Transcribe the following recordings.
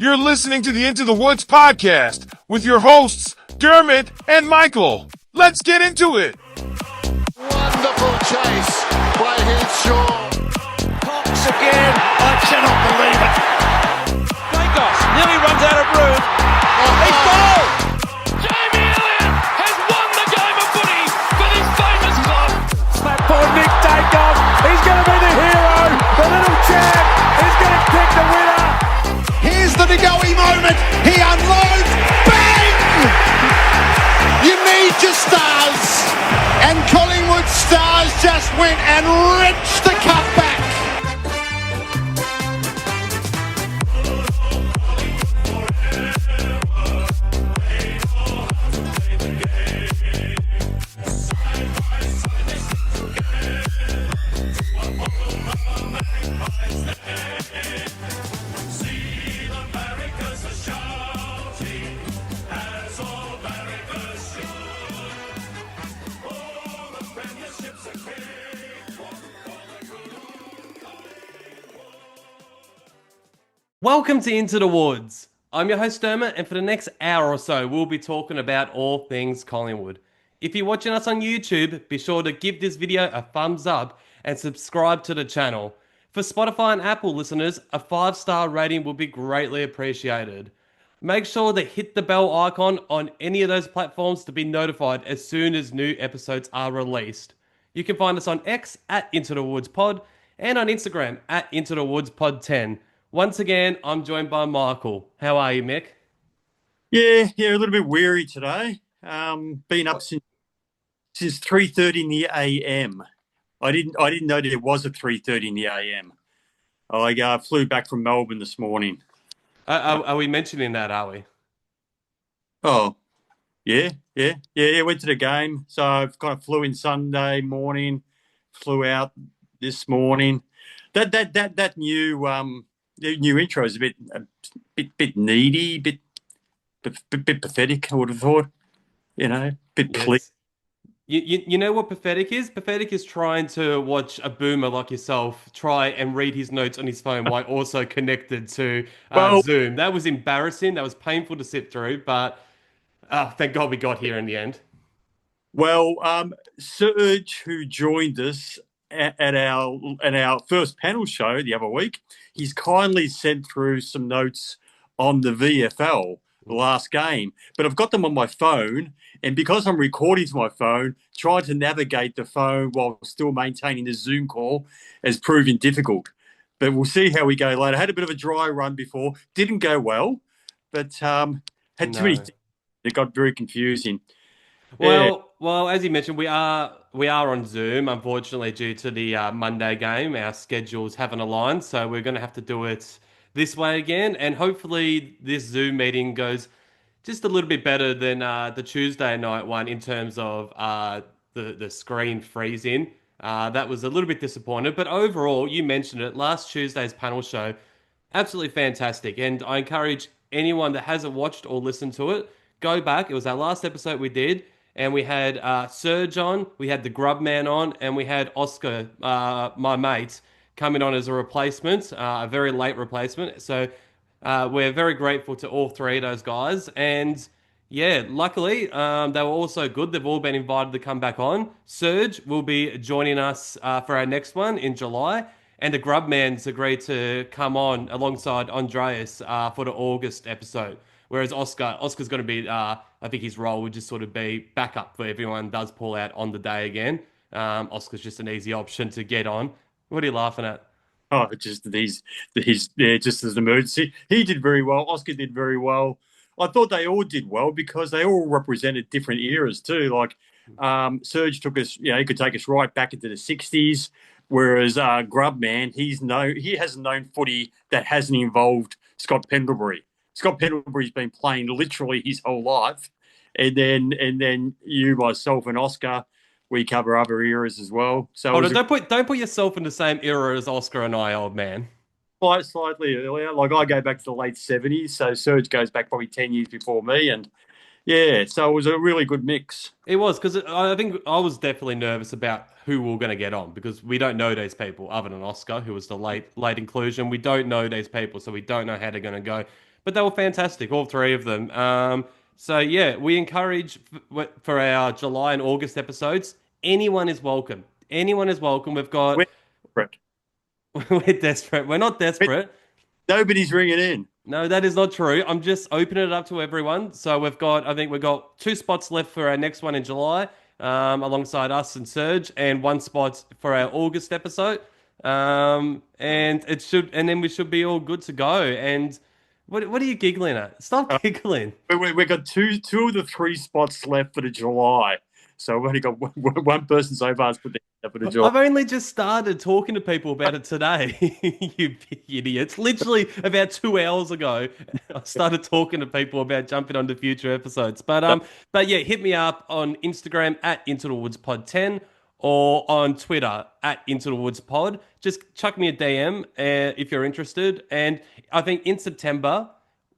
You're listening to the Into the Woods podcast with your hosts, Dermot and Michael. Let's get into it. Wonderful chase by Shaw. Cox again. I cannot believe it. Daicos nearly runs out of room. He's goal. Jamie Elliott has won the game of footy for this famous club. Slap for Nick Daicos. He's going to be the hero. The little champ is going to pick the winner. Here's the Degoe moment. He unloads. Bang! You need your stars. And Collingwood stars just went and wrenched the cup back. Welcome to Into the Woods. I'm your host Dermot, and for the next hour or so, we'll be talking about all things Collingwood. If you're watching us on YouTube, be sure to give this video a thumbs up and subscribe to the channel. For Spotify and Apple listeners, a 5-star rating will be greatly appreciated. Make sure to hit the bell icon on any of those platforms to be notified as soon as new episodes are released. You can find us on X at Into the Woods Pod and on Instagram at Into the Woods Pod 10. Once again, I'm joined by Michael. How are you, Mick? Yeah, a little bit weary today. Been up since 3:30 in the AM. I didn't know there was a 3:30 in the AM. I flew back from Melbourne this morning. Are we mentioning that, are we? Oh, yeah. Went to the game. So I've kind of flew in Sunday morning, flew out this morning. That new the new intro is a bit needy, bit pathetic. I would have thought, bit Yes. You know what pathetic is? Pathetic is trying to watch a boomer like yourself try and read his notes on his phone while also connected to Zoom. That was embarrassing. That was painful to sit through, but thank God we got here in the end. Well, Serg, who joined us at our first panel show the other week, he's kindly sent through some notes on the VFL, the last game. But I've got them on my phone, and because I'm recording to my phone, trying to navigate the phone while still maintaining the Zoom call has proven difficult. But we'll see how we go later. I had a bit of a dry run before. Didn't go well, but had too many things. It got very confusing. Well, as you mentioned, we are on Zoom, unfortunately, due to the Monday game. Our schedules haven't aligned, so we're going to have to do it this way again. And hopefully this Zoom meeting goes just a little bit better than the Tuesday night one in terms of the screen freezing. That was a little bit disappointed. But overall, you mentioned it, last Tuesday's panel show, absolutely fantastic. And I encourage anyone that hasn't watched or listened to it, go back. It was our last episode we did. And we had Serg on, we had the Grub Man on, and we had Oscar, my mate, coming on as a replacement, a very late replacement. So we're very grateful to all three of those guys. And yeah, luckily, they were all so good. They've all been invited to come back on. Serg will be joining us for our next one in July. And the Grub Man's agreed to come on alongside Andreas for the August episode. Whereas Oscar's going to be, I think his role would just sort of be backup for everyone does pull out on the day again. Oscar's just an easy option to get on. What are you laughing at? Oh, just just as an emergency. He did very well. Oscar did very well. I thought they all did well because they all represented different eras too. Like Serg took us, he could take us right back into the 60s. Whereas Grubman, he hasn't known footy that hasn't involved Scott Pendlebury. Scott Pendlebury's been playing literally his whole life, and then you, myself, and Oscar, we cover other eras as well. So don't put yourself in the same era as Oscar and I, old man. Slightly earlier, like I go back to the late 70s, so Serg goes back probably 10 years before me, and yeah, so it was a really good mix. It was, because I think I was definitely nervous about who we were going to get on, because we don't know these people other than Oscar, who was the late inclusion. We don't know these people, so we don't know how they're going to go. But they were fantastic, all three of them. So yeah, we encourage for our July and August episodes. Anyone is welcome. Anyone is welcome. We've got. We're desperate. We're desperate. We're not desperate. Nobody's ringing in. No, that is not true. I'm just opening it up to everyone. So I think we've got 2 spots left for our next one in July, alongside us and Serg, and 1 spot for our August episode. And then we should be all good to go. And what are you giggling at? Stop giggling. We've got two of the 3 spots left for the July. So we've only got one person so far has put their hand up for the July. I've only just started talking to people about it today. You idiots. Literally about 2 hours ago, I started talking to people about jumping onto future episodes. But yeah, hit me up on Instagram at Into the Woods Pod 10 or on Twitter at Into the Woods Pod. Just chuck me a DM if you're interested. And I think in September,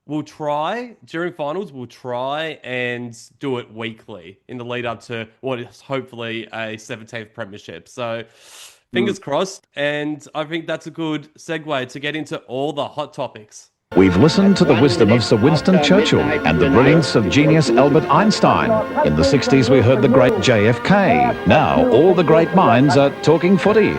during finals, we'll try and do it weekly in the lead up to what is hopefully a 17th premiership. So fingers crossed. And I think that's a good segue to get into all the hot topics. We've listened to the wisdom of Sir Winston Churchill and the brilliance of genius Albert Einstein. In the 60s, we heard the great JFK. Now, all the great minds are talking footy.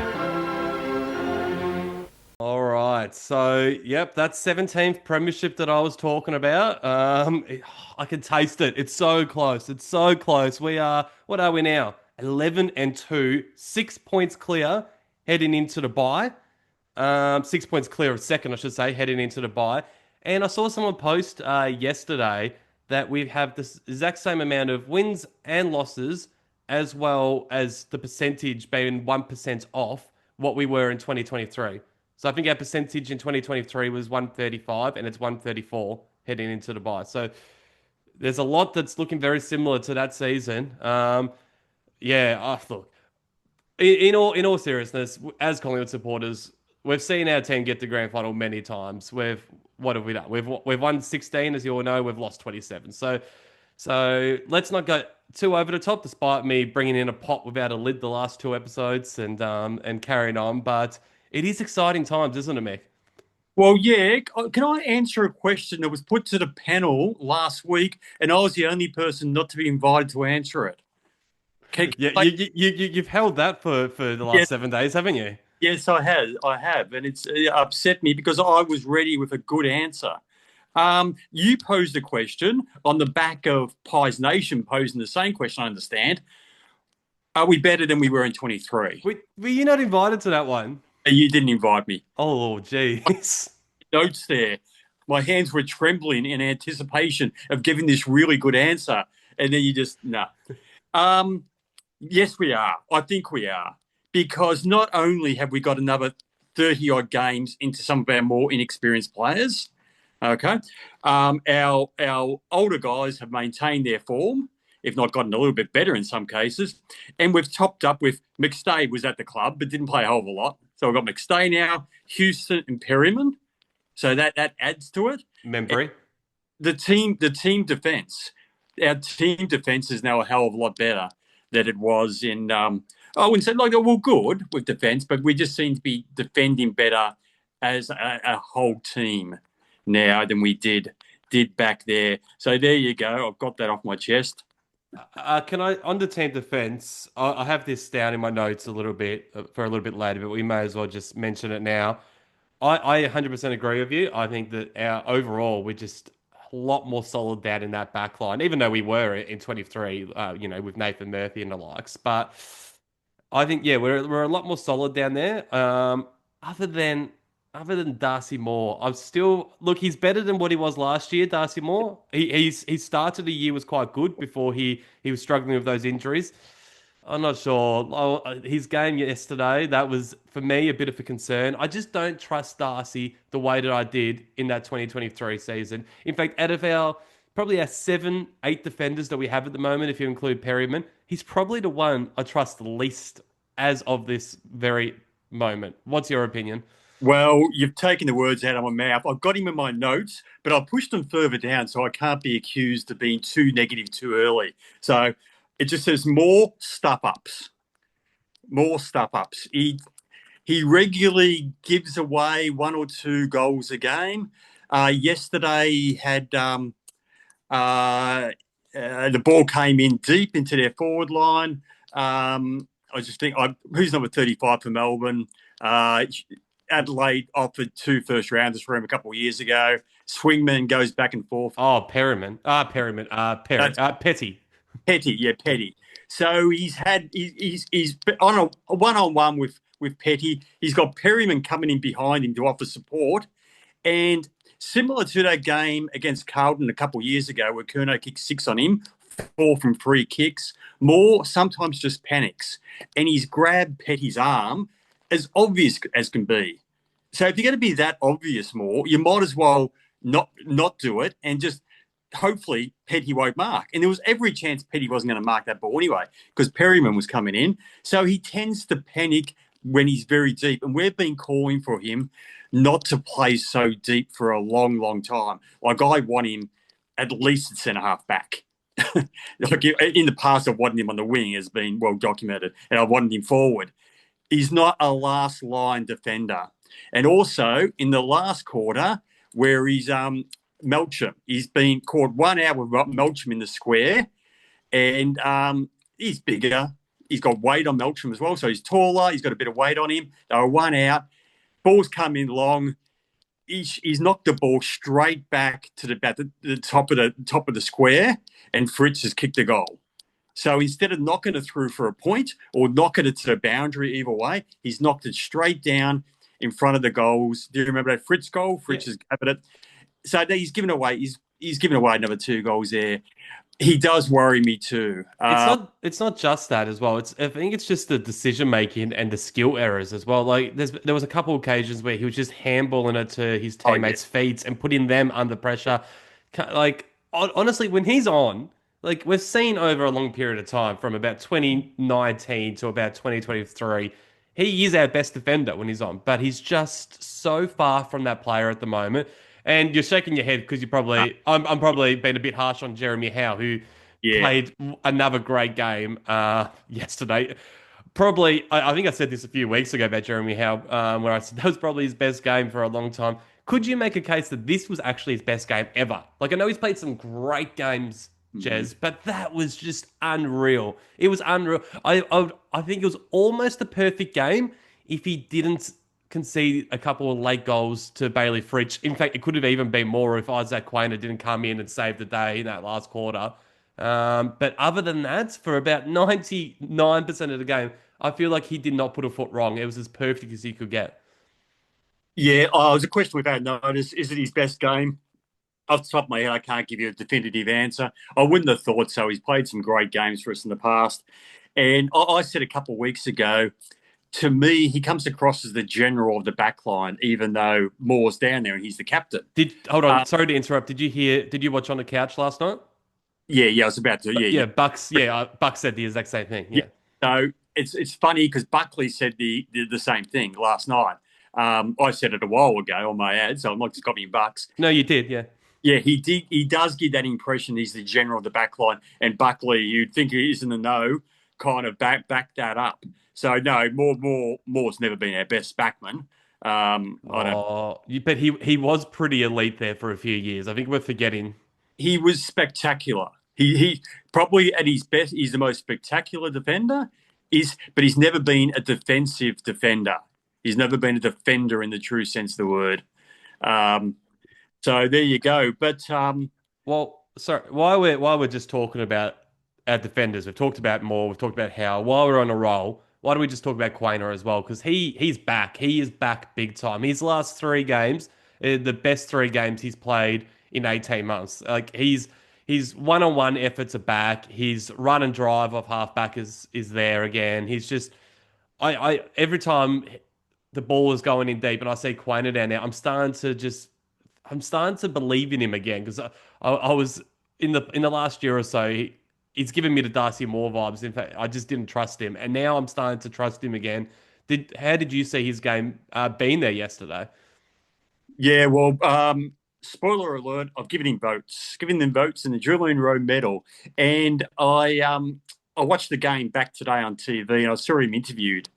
All right. So, yep, that's 17th premiership that I was talking about. I can taste it. It's so close. It's so close. What are we now? 11-2, 6 points clear heading into the bye. 6 points clear of second, I should say, heading into the bye. And I saw someone post yesterday that we have the exact same amount of wins and losses, as well as the percentage being 1% off what we were in 2023. So I think our percentage in 2023 was 135 and it's 134 heading into the bye. So there's a lot that's looking very similar to that season. Look, in all seriousness, as Collingwood supporters, we've seen our team get to grand final many times. What have we done? We've won 16, as you all know. We've lost 27. So let's not go too over the top, despite me bringing in a pot without a lid the last 2 episodes and carrying on. But it is exciting times, isn't it, Mick? Well, yeah. Can I answer a question that was put to the panel last week, and I was the only person not to be invited to answer it? You've held that for the last 7 days, haven't you? Yes, I have, and it's upset me because I was ready with a good answer. You posed a question on the back of Pies Nation posing the same question, I understand. Are we better than we were in 23? Were you not invited to that one? You didn't invite me. Oh, geez. Notes there. My hands were trembling in anticipation of giving this really good answer, and then you just, no. Yes, we are. I think we are. Because not only have we got another 30-odd games into some of our more inexperienced players, okay, our older guys have maintained their form, if not gotten a little bit better in some cases, and we've topped up with McStay was at the club but didn't play a whole of a lot. So we've got McStay now, Houston and Perryman, so that adds to it. Membry. The team defence, our team defence is now a hell of a lot better than it was in I wouldn't say like we're good with defence, but we just seem to be defending better as a whole team now than we did back there. So there you go. I've got that off my chest. Can I, on the team defence, I have this down in my notes a little bit later, but we may as well just mention it now. I 100% agree with you. I think that overall, we're just a lot more solid down in that back line, even though we were in 23, with Nathan Murphy and the likes. But I think, yeah, we're a lot more solid down there. Other than Darcy Moore, he's better than what he was last year, Darcy Moore. He started the year was quite good before he was struggling with those injuries. I'm not sure. His game yesterday, that was, for me, a bit of a concern. I just don't trust Darcy the way that I did in that 2023 season. In fact, out of probably our 7-8 defenders that we have at the moment, if you include Perryman, he's probably the one I trust the least as of this very moment. What's your opinion? Well, you've taken the words out of my mouth. I've got him in my notes, but I've pushed them further down so I can't be accused of being too negative too early. So it just says more stuff-ups. More stuff-ups. He regularly gives away 1 or 2 goals a game. Yesterday he had the ball came in deep into their forward line. I just think, who's number 35 for Melbourne? Adelaide offered 2 first-rounders for him a couple of years ago. Swingman goes back and forth. Oh, Petty. Petty. So he's on a one-on-one with Petty. He's got Perryman coming in behind him to offer support. And similar to that game against Carlton a couple of years ago where Curnow kicked 6 on him, 4 from free kicks, Moore sometimes just panics. And he's grabbed Petty's arm as obvious as can be. So if you're going to be that obvious, Moore, you might as well not do it and just hopefully Petty won't mark. And there was every chance Petty wasn't going to mark that ball anyway because Perryman was coming in. So he tends to panic when he's very deep. And we've been calling for him not to play so deep for a long, long time. Like I want him at least at centre-half back. Like in the past, I wanted him on the wing, has been well documented, and I wanted him forward. He's not a last-line defender. And also, in the last quarter, where he's Melcham, he's been caught 1 out with Melcham in the square, and he's bigger. He's got weight on Melcham as well, so he's taller. He's got a bit of weight on him. They were 1 out. Ball's come in long. He's knocked the ball straight back to the top of the square, and Fritz has kicked the goal. So instead of knocking it through for a point or knocking it to the boundary either way, he's knocked it straight down in front of the goals. Do you remember that Fritz goal? Fritz has covered it. So he's given away. He's given away another 2 goals there. He does worry me too. It's not just that as well. I think it's just the decision making and the skill errors as well. Like there was a couple of occasions where he was just handballing it to his teammates' feet and putting them under pressure. Like honestly, when he's on, like we've seen over a long period of time from about 2019 to about 2023, he is our best defender when he's on. But he's just so far from that player at the moment. And you're shaking your head because I'm probably being a bit harsh on Jeremy Howe, who played another great game yesterday. Probably, I think I said this a few weeks ago about Jeremy Howe, where I said that was probably his best game for a long time. Could you make a case that this was actually his best game ever? Like, I know he's played some great games, Jez, but that was just unreal. It was unreal. I think it was almost a perfect game if he didn't concede a couple of late goals to Bailey Fritsch. In fact, it could have even been more if Isaac Quainer didn't come in and save the day in that last quarter. But other than that, for about 99% of the game, I feel like he did not put a foot wrong. It was as perfect as he could get. Yeah, it was a question we've had notice. Is it his best game? Off the top of my head, I can't give you a definitive answer. I wouldn't have thought so. He's played some great games for us in the past. And I said a couple of weeks ago, to me, he comes across as the general of the back line, even though Moore's down there and he's the captain. Hold on, sorry to interrupt. Did you watch On the Couch last night? Yeah, I was about to. Yeah. Bucks said the exact same thing. Yeah. So it's funny because Buckley said the same thing last night. I said it a while ago on my ad, so I'm not just copying Bucks. No, you did, yeah. Yeah, he did. He does give that impression he's the general of the back line. And Buckley, you'd think he is in the know, kind of back that up. So no, Moore's never been our best backman. But he was pretty elite there for a few years. I think we're forgetting. He was spectacular. He probably at his best, he's the most spectacular defender. But he's never been a defensive defender. He's never been a defender in the true sense of the word. So there you go. But while we're just talking about our defenders, we've talked about Moore, we've talked about Howe. While we're on a roll, why don't we just talk about Quainer as well? Because he's back. He is back big time. His last 3 games, the best 3 games he's played in 18 months. Like his one-on-one efforts are back. His run and drive off halfback is there again. He's just I every time the ball is going in deep and I see Quainer down there, I'm starting to believe in him again because I was in the last year or so. He's given me the Darcy Moore vibes. In fact, I just didn't trust him. And now I'm starting to trust him again. How did you see his game being there yesterday? Yeah, well, spoiler alert, I've given them votes in the Julian Rowe medal. And I watched the game back today on TV and I saw him interviewed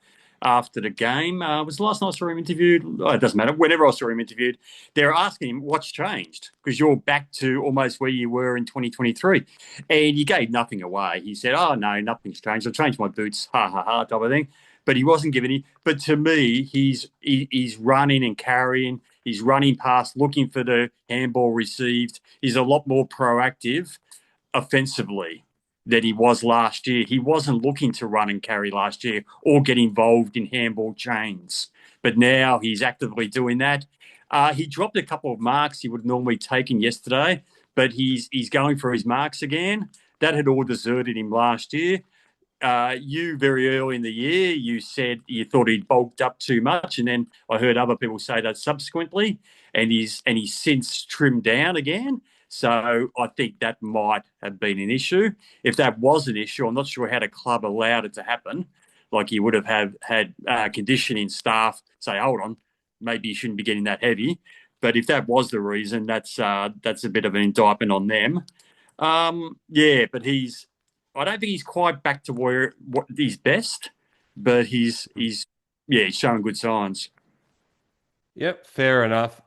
after the game. It was the last night I saw him interviewed. Oh, it doesn't matter. Whenever I saw him interviewed, they're asking him what's changed because you're back to almost where you were in 2023. And he gave nothing away. He said, oh, no, nothing's changed. I changed my boots, ha, ha, ha, type of thing. But he wasn't giving any. But to me, he's running and carrying. He's running past, looking for the handball received. He's a lot more proactive offensively than he was last year. He wasn't looking to run and carry last year or get involved in handball chains. But now he's actively doing that. He dropped a couple of marks he would normally taken yesterday, but he's going for his marks again. That had all deserted him last year. You very early in the year, you said you thought he'd bulked up too much, and then I heard other people say that subsequently, and he's since trimmed down again. So I think that might have been an issue. If that was an issue, I'm not sure how the club allowed it to happen. Like you would have had conditioning staff say, "Hold on, maybe you shouldn't be getting that heavy." But if that was the reason, that's a bit of an indictment on them. But I don't think he's quite back to what he's best, but he's showing good signs. Yep, fair enough.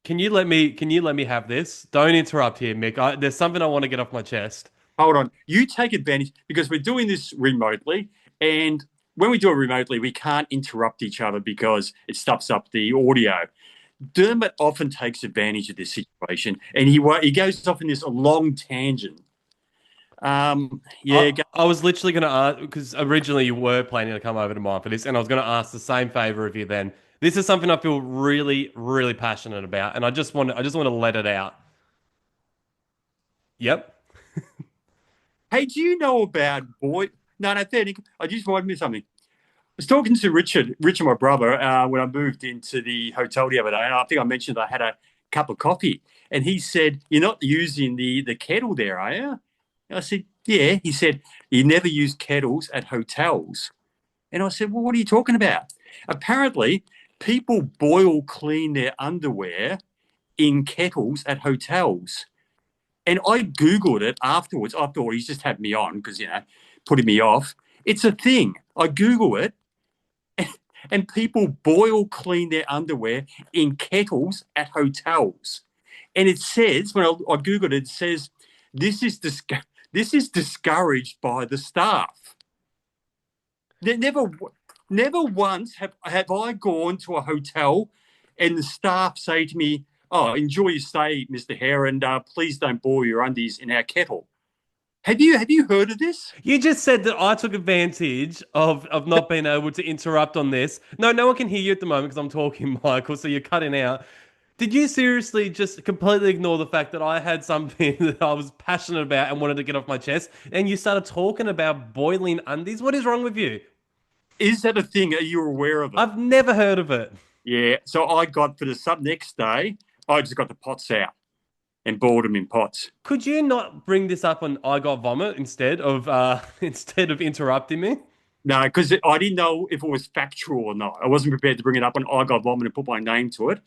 Can you let me have this? Don't interrupt here, Mick. There's something I want to get off my chest. Hold on. You take advantage because we're doing this remotely, and when we do it remotely, we can't interrupt each other because it stuffs up the audio. Dermot often takes advantage of this situation, and he goes off in this long tangent. I was literally going to ask, because originally you were planning to come over to mine for this, and I was going to ask the same favor of you then. This is something I feel really, really passionate about, and I just want to let it out. Yep. Hey, do you know about boy? No, Fanny, I just reminded me of something. I was talking to Richard, my brother, when I moved into the hotel the other day, and I think I mentioned I had a cup of coffee, and he said, "You're not using the kettle there, are you?" I said, yeah. He said, you never use kettles at hotels. And I said, well, what are you talking about? Apparently, people boil clean their underwear in kettles at hotels. And I Googled it afterwards. I thought he's just had me on because, putting me off. It's a thing. I Google it, and people boil clean their underwear in kettles at hotels. And it says, when I Googled it, it says, this is discouraged by the staff. Never once have I gone to a hotel and the staff say to me, "Oh, enjoy your stay, Mr. Hare, and please don't boil your undies in our kettle." Have you heard of this? You just said that I took advantage of not being able to interrupt on this. No one can hear you at the moment because I'm talking, Michael, so you're cutting out. Did you seriously just completely ignore the fact that I had something that I was passionate about and wanted to get off my chest, and you started talking about boiling undies? What is wrong with you? Is that a thing? Are you aware of it? I've never heard of it. Yeah. So I got for the next day, I just got the pots out and boiled them in pots. Could you not bring this up on I Got Vomit instead of interrupting me? No, because I didn't know if it was factual or not. I wasn't prepared to bring it up on I Got Vomit and put my name to it.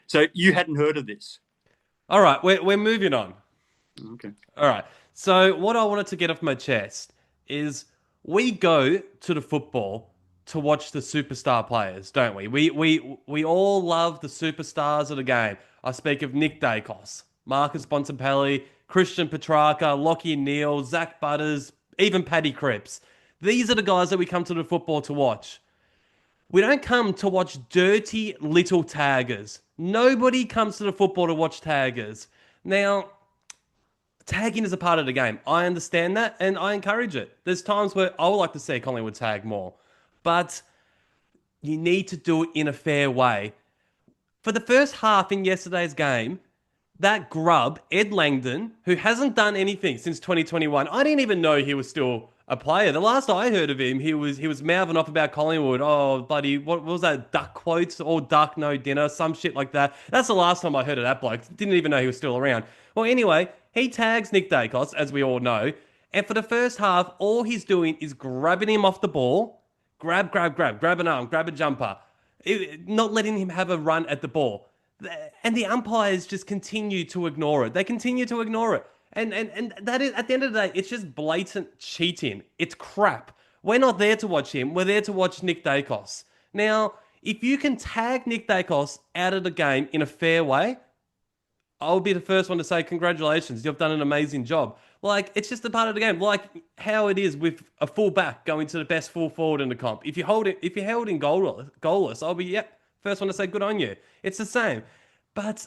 So you hadn't heard of this? All right, we're moving on. Okay. All right. So what I wanted to get off my chest is we go to the football to watch the superstar players, don't we? We all love the superstars of the game. I speak of Nick Daicos, Marcus Bontempelli, Christian Petrarca, Lockie Neal, Zach Butters, even Paddy Cripps. These are the guys that we come to the football to watch. We don't come to watch dirty little taggers. Nobody comes to the football to watch taggers. Now, tagging is a part of the game. I understand that, and I encourage it. There's times where I would like to see Collingwood tag more, but you need to do it in a fair way. For the first half in yesterday's game, that grub, Ed Langdon, who hasn't done anything since 2021, I didn't even know he was still a player. The last I heard of him, he was mouthing off about Collingwood. Oh, buddy, what was that? Duck quotes or duck no dinner, some shit like that. That's the last time I heard of that bloke. Didn't even know he was still around. Well, anyway, he tags Nick Daicos, as we all know. And for the first half, all he's doing is grabbing him off the ball. Grab an arm, grab a jumper. Not letting him have a run at the ball. And the umpires just continue to ignore it. They continue to ignore it. And that is, at the end of the day, it's just blatant cheating. It's crap. We're not there to watch him. We're there to watch Nick Daicos. Now, if you can tag Nick Daicos out of the game in a fair way, I'll be the first one to say congratulations. You've done an amazing job. Like, it's just a part of the game. Like how it is with a full back going to the best full forward in the comp. If you're holding goalless, I'll be first one to say good on you. It's the same. But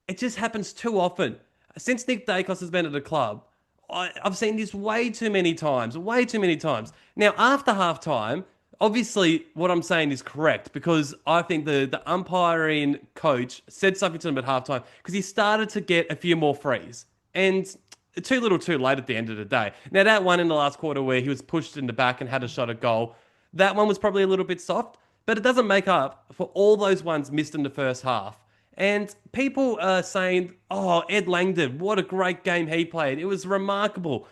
it just happens too often. Since Nick Daicos has been at the club, I've seen this way too many times. Now, after halftime, obviously what I'm saying is correct because I think the umpiring coach said something to him at halftime because he started to get a few more frees. And too little too late at the end of the day. Now, that one in the last quarter where he was pushed in the back and had a shot at goal, that one was probably a little bit soft, but it doesn't make up for all those ones missed in the first half. And people are saying, oh, Ed Langdon, what a great game he played. It was remarkable.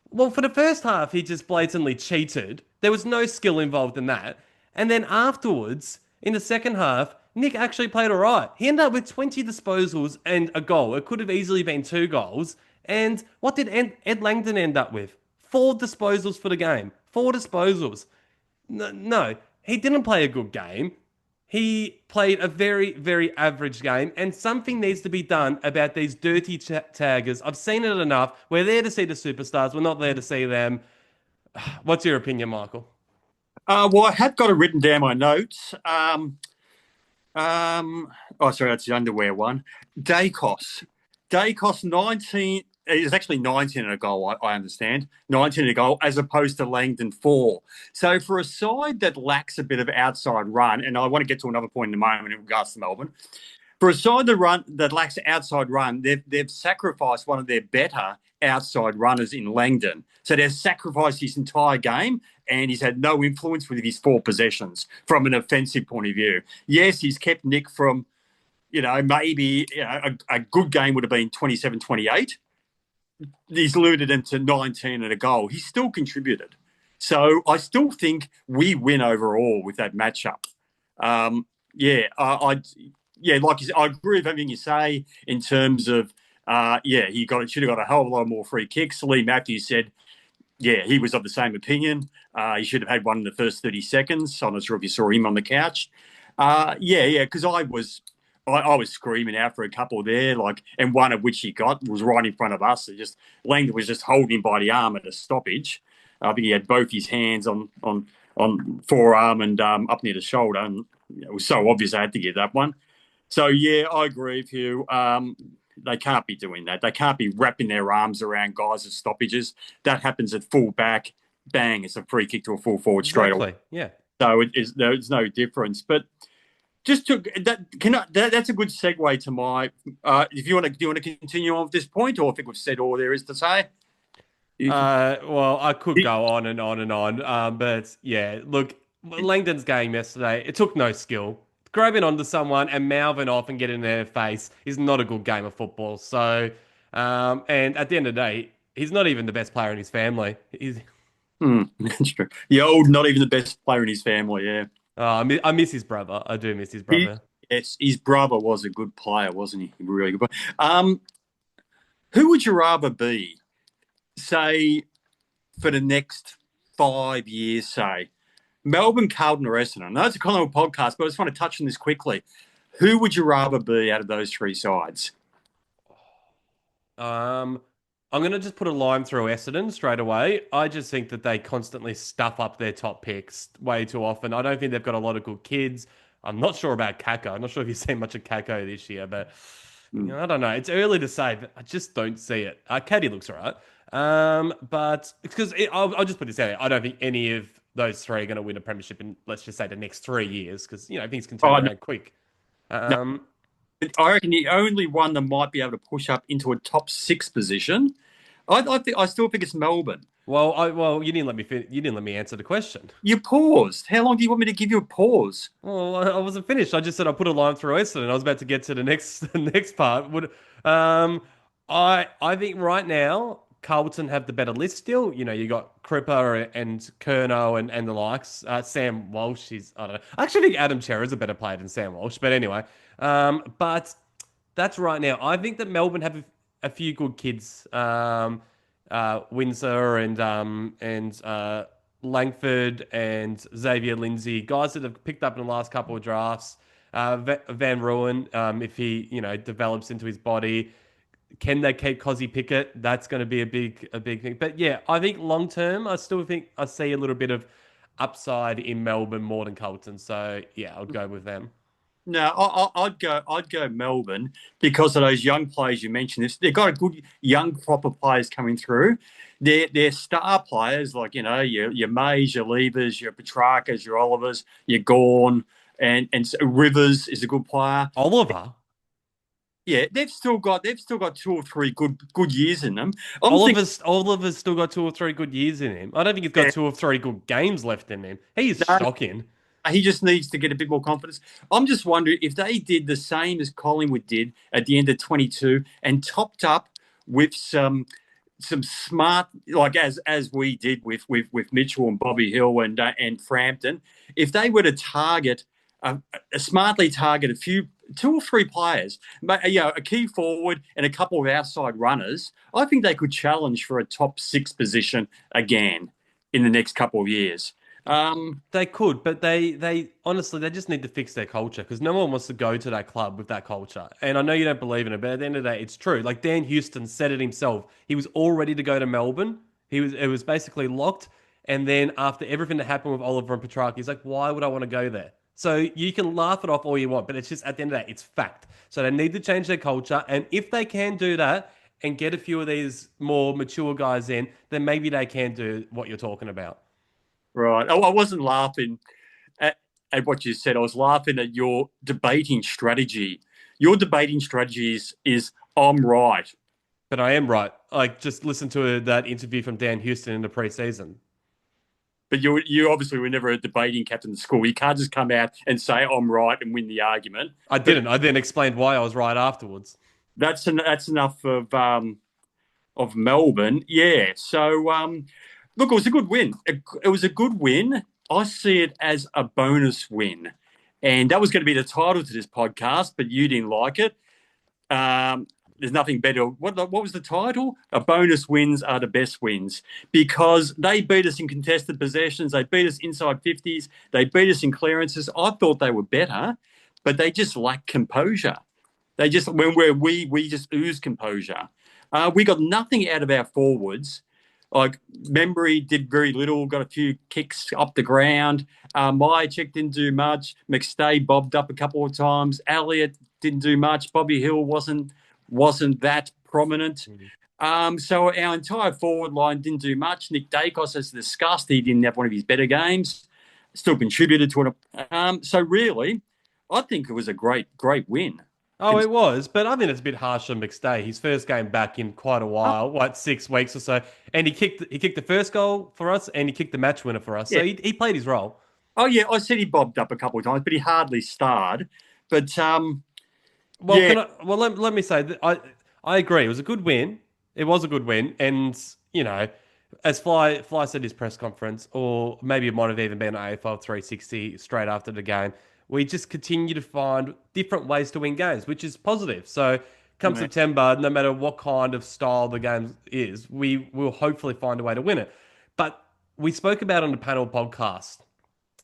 Well, for the first half, he just blatantly cheated. There was no skill involved in that. And then afterwards, in the second half, Nick actually played all right. He ended up with 20 disposals and a goal. It could have easily been 2 goals. And what did Ed Langdon end up with? 4 disposals for the game. 4 disposals. No, he didn't play a good game. He played a very, very average game, and something needs to be done about these dirty taggers. I've seen it enough. We're there to see the superstars. We're not there to see them. What's your opinion, Michael? Well, I have got it written down my notes. That's the underwear one. Daicos, 19. It was actually 19 and a goal, I understand. 19 and a goal, as opposed to Langdon 4. So for a side that lacks a bit of outside run, and I want to get to another point in a moment in regards to Melbourne, for a side that lacks outside run, they've sacrificed one of their better outside runners in Langdon. So they've sacrificed his entire game, and he's had no influence with his 4 possessions from an offensive point of view. Yes, he's kept Nick from, maybe a good game would have been 27-28. He's limited him to 19 and a goal. He still contributed. So I still think we win overall with that matchup. Like you said, I agree with everything you say in terms of, he should have got a hell of a lot more free kicks. Lee Matthews said, he was of the same opinion. He should have had one in the first 30 seconds. I'm not sure if you saw him on the couch. Because I was screaming out for a couple there, and one of which he got was right in front of us. Langdon was just holding him by the arm at a stoppage. I think he had both his hands on forearm and up near the shoulder, and it was so obvious I had to get that one. So I agree with you. They can't be doing that. They can't be wrapping their arms around guys at stoppages. That happens at full back. Bang! It's a free kick to a full forward straight away. Yeah. So there's no difference, but. Just to that's a good segue to my. Do you want to continue on with this point, or I think we've said all there is to say? Well, I could go on and on and on, but look, Langdon's game yesterday, it took no skill. Grabbing onto someone and mouthing off and getting in their face is not a good game of football. So, and at the end of the day, he's not even the best player in his family. That's true. The old, not even the best player in his family. Yeah. I miss his brother. I do miss his brother. Yes, his brother was a good player, wasn't he? Really good player. Who would you rather be, say, for the next 5 years, say? Melbourne, Carlton or Essendon? I know it's a Collingwood podcast, but I just want to touch on this quickly. Who would you rather be out of those 3 sides? I'm going to just put a line through Essendon straight away. I just think that they constantly stuff up their top picks way too often. I don't think they've got a lot of good kids. I'm not sure about Kako. I'm not sure if you've seen much of Kako this year, but I don't know. It's early to say, but I just don't see it. Katie looks all right. But because I'll just put this out there. I don't think any of those 3 are going to win a premiership in, let's just say, the next 3 years because, things can turn around quick. I reckon the only one that might be able to push up into a top 6 position, I still think it's Melbourne. Well, you didn't let me you didn't let me answer the question. You paused. How long do you want me to give you a pause? Well, I wasn't finished. I just said I put a line through Essendon. I was about to get to the next part. I think right now Carlton have the better list still. You got Cripper and Curnow and the likes. Sam Walsh I don't know. I actually think Adam Cherry is a better player than Sam Walsh. But anyway, but that's right now. I think that Melbourne have a few good kids. Windsor and Langford and Xavier Lindsay, guys that have picked up in the last couple of drafts. Van Ruin, if he develops into his body, can they keep Cozzy Pickett? That's going to be a big thing. But yeah, I think long term, I still think I see a little bit of upside in Melbourne more than Carlton. So yeah, I'd go with them. No, I'd go Melbourne because of those young players you mentioned. They've got a good young crop of players coming through. They're star players like your Mays, your Levers, your Petrarcas, your Olivers, your Gorn, and Rivers is a good player. Oliver. Yeah, they've still got 2 or 3 good years in them. Oliver's still got 2 or 3 good years in him. I don't think he's got 2 or 3 good games left in him. He is shocking. He just needs to get a bit more confidence. I'm just wondering if they did the same as Collingwood did at the end of 22 and topped up with some smart, like as we did with Mitchell and Bobby Hill and Frampton. If they were to smartly target a few 2 or 3 players, but a key forward and a couple of outside runners, I think they could challenge for a top 6 position again in the next couple of years. They could, but they honestly, they just need to fix their culture because no one wants to go to that club with that culture. And I know you don't believe in it, but at the end of the day, it's true. Like Dan Houston said it himself. He was all ready to go to Melbourne. It was basically locked. And then after everything that happened with Oliver and Petrarca, he's like, why would I want to go there? So you can laugh it off all you want, but it's just at the end of the day, it's fact. So they need to change their culture. And if they can do that and get a few of these more mature guys in, then maybe they can do what you're talking about. Right. Oh, I wasn't laughing at what you said. I was laughing at your debating strategy. Your debating strategy is I'm right. But I am right. Like, just listen to that interview from Dan Houston in the preseason. But you obviously were never a debating captain in school. You can't just come out and say I'm right and win the argument. I didn't. I then explained why I was right afterwards. That's enough of Melbourne. Yeah. So look, it was a good win. It was a good win. I see it as a bonus win. And that was going to be the title to this podcast, but you didn't like it. There's nothing better. What was the title? A bonus wins are the best wins because they beat us in contested possessions. They beat us inside 50s. They beat us in clearances. I thought they were better, but they just lack composure. We just ooze composure. We got nothing out of our forwards. Like Membry did very little, got a few kicks up the ground. Myercheck didn't do much. McStay bobbed up a couple of times. Elliott didn't do much. Bobby Hill wasn't that prominent. So our entire forward line didn't do much. Nick Daicos, as discussed, he didn't have one of his better games. Still contributed to it. So really, I think it was a great win. Oh, it was, but I think it's a bit harsh on McStay. His first game back in quite a while, 6 weeks or so, and he kicked the first goal for us, and he kicked the match winner for us. Yeah. So he played his role. Oh yeah, I said he bobbed up a couple of times, but he hardly starred. But let me say that I agree. It was a good win. It was a good win, and as Fly said in his press conference, or maybe it might have even been an AFL 360 straight after the game. We just continue to find different ways to win games, which is positive. So come September, no matter what kind of style the game is, we will hopefully find a way to win it. But we spoke about on the panel podcast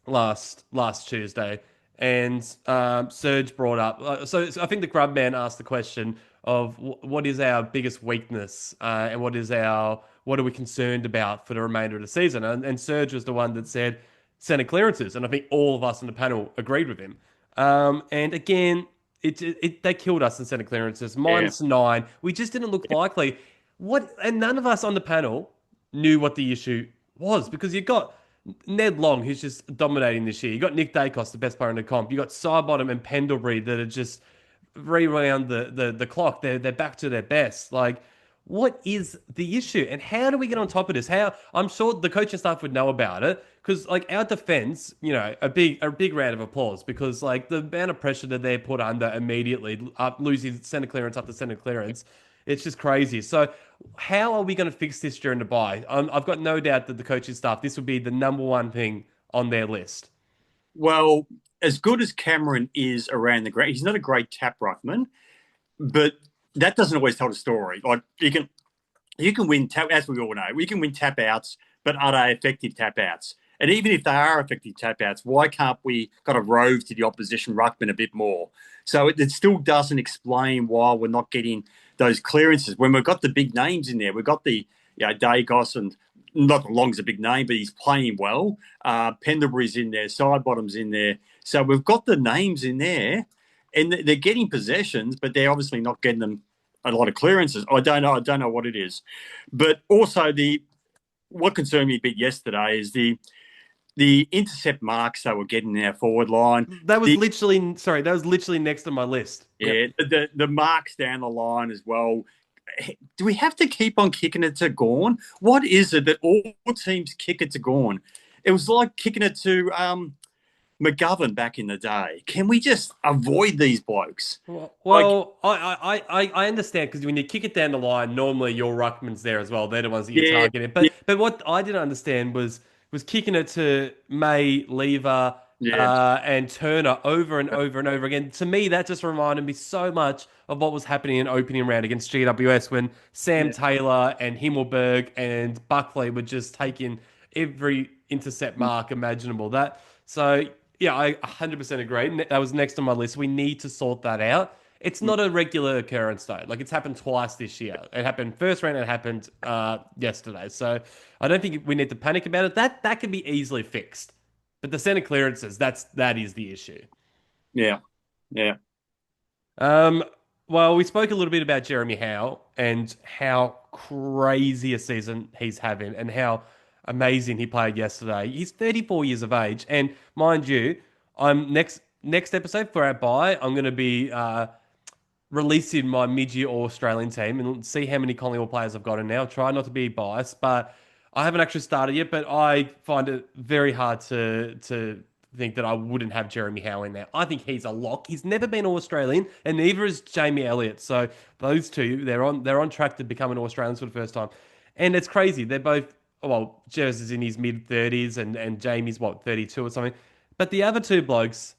last Tuesday, and Serg brought up. So I think the Grub Man asked the question of what is our biggest weakness and what are we concerned about for the remainder of the season? And Serg was the one that said centre clearances, and I think all of us on the panel agreed with him. And again, they killed us in centre clearances, -9. We just didn't look likely. And none of us on the panel knew what the issue was because you got Ned Long, who's just dominating this year. You got Nick Daicos, the best player in the comp. You got Sidebottom and Pendlebury that are just rewound the clock. They're back to their best. Like, what is the issue? And how do we get on top of this? I'm sure the coaching staff would know about it because, like, our defense, a big round of applause because, like, the amount of pressure that they're put under immediately, losing centre clearance after centre clearance, it's just crazy. So how are we going to fix this during the bye? I've got no doubt that the coaching staff, this would be the number one thing on their list. Well, as good as Cameron is around the ground, he's not a great tap ruckman, but that doesn't always tell the story. Like, you can win, as we all know, we can win tap outs, but are they effective tap outs? And even if they are effective tap outs, why can't we kind of rove to the opposition ruckman a bit more? So it still doesn't explain why we're not getting those clearances. When we've got the big names in there, we've got the Daicos, and not that Long's a big name, but he's playing well. Pendlebury's in there, Sidebottom's in there. So we've got the names in there, and they're getting possessions, but they're obviously not getting them a lot of clearances. I don't know what it is. But also what concerned me a bit yesterday is the intercept marks they were getting in our forward line. That was literally next on my list. Yeah, yep. The marks down the line as well. Do we have to keep on kicking it to Gawn? What is it that all teams kick it to Gawn? It was like kicking it to McGovern back in the day. Can we just avoid these blokes? Well, I understand, because when you kick it down the line, normally your ruckman's there as well. They're the ones that you're targeting. But what I didn't understand was kicking it to May, Lever, and Turner over and over and over again. To me, that just reminded me so much of what was happening in opening round against GWS when Sam Taylor and Himmelberg and Buckley were just taking every intercept mark imaginable. I 100% agree. That was next on my list. We need to sort that out. It's not a regular occurrence, though. Like, it's happened twice this year. It happened first round, and it happened yesterday. So I don't think we need to panic about it. That can be easily fixed. But the centre clearances, that is the issue. Yeah. Well, we spoke a little bit about Jeremy Howe and how crazy a season he's having and how amazing he played yesterday. He's 34 years of age, and mind you, I'm next episode for our bye, I'm going to be releasing my mid-year All-Australian team and see how many Collingwood players I've got in now. Try not to be biased, but I haven't actually started yet, but I find it very hard to think that I wouldn't have Jeremy Howe in there. I think he's a lock. He's never been All-Australian, and neither is Jamie Elliott. So those two, they're on track to become an All-Australian for the first time. And it's crazy. They're both, well, Jez is in his mid-30s and Jamie's, 32 or something. But the other two blokes,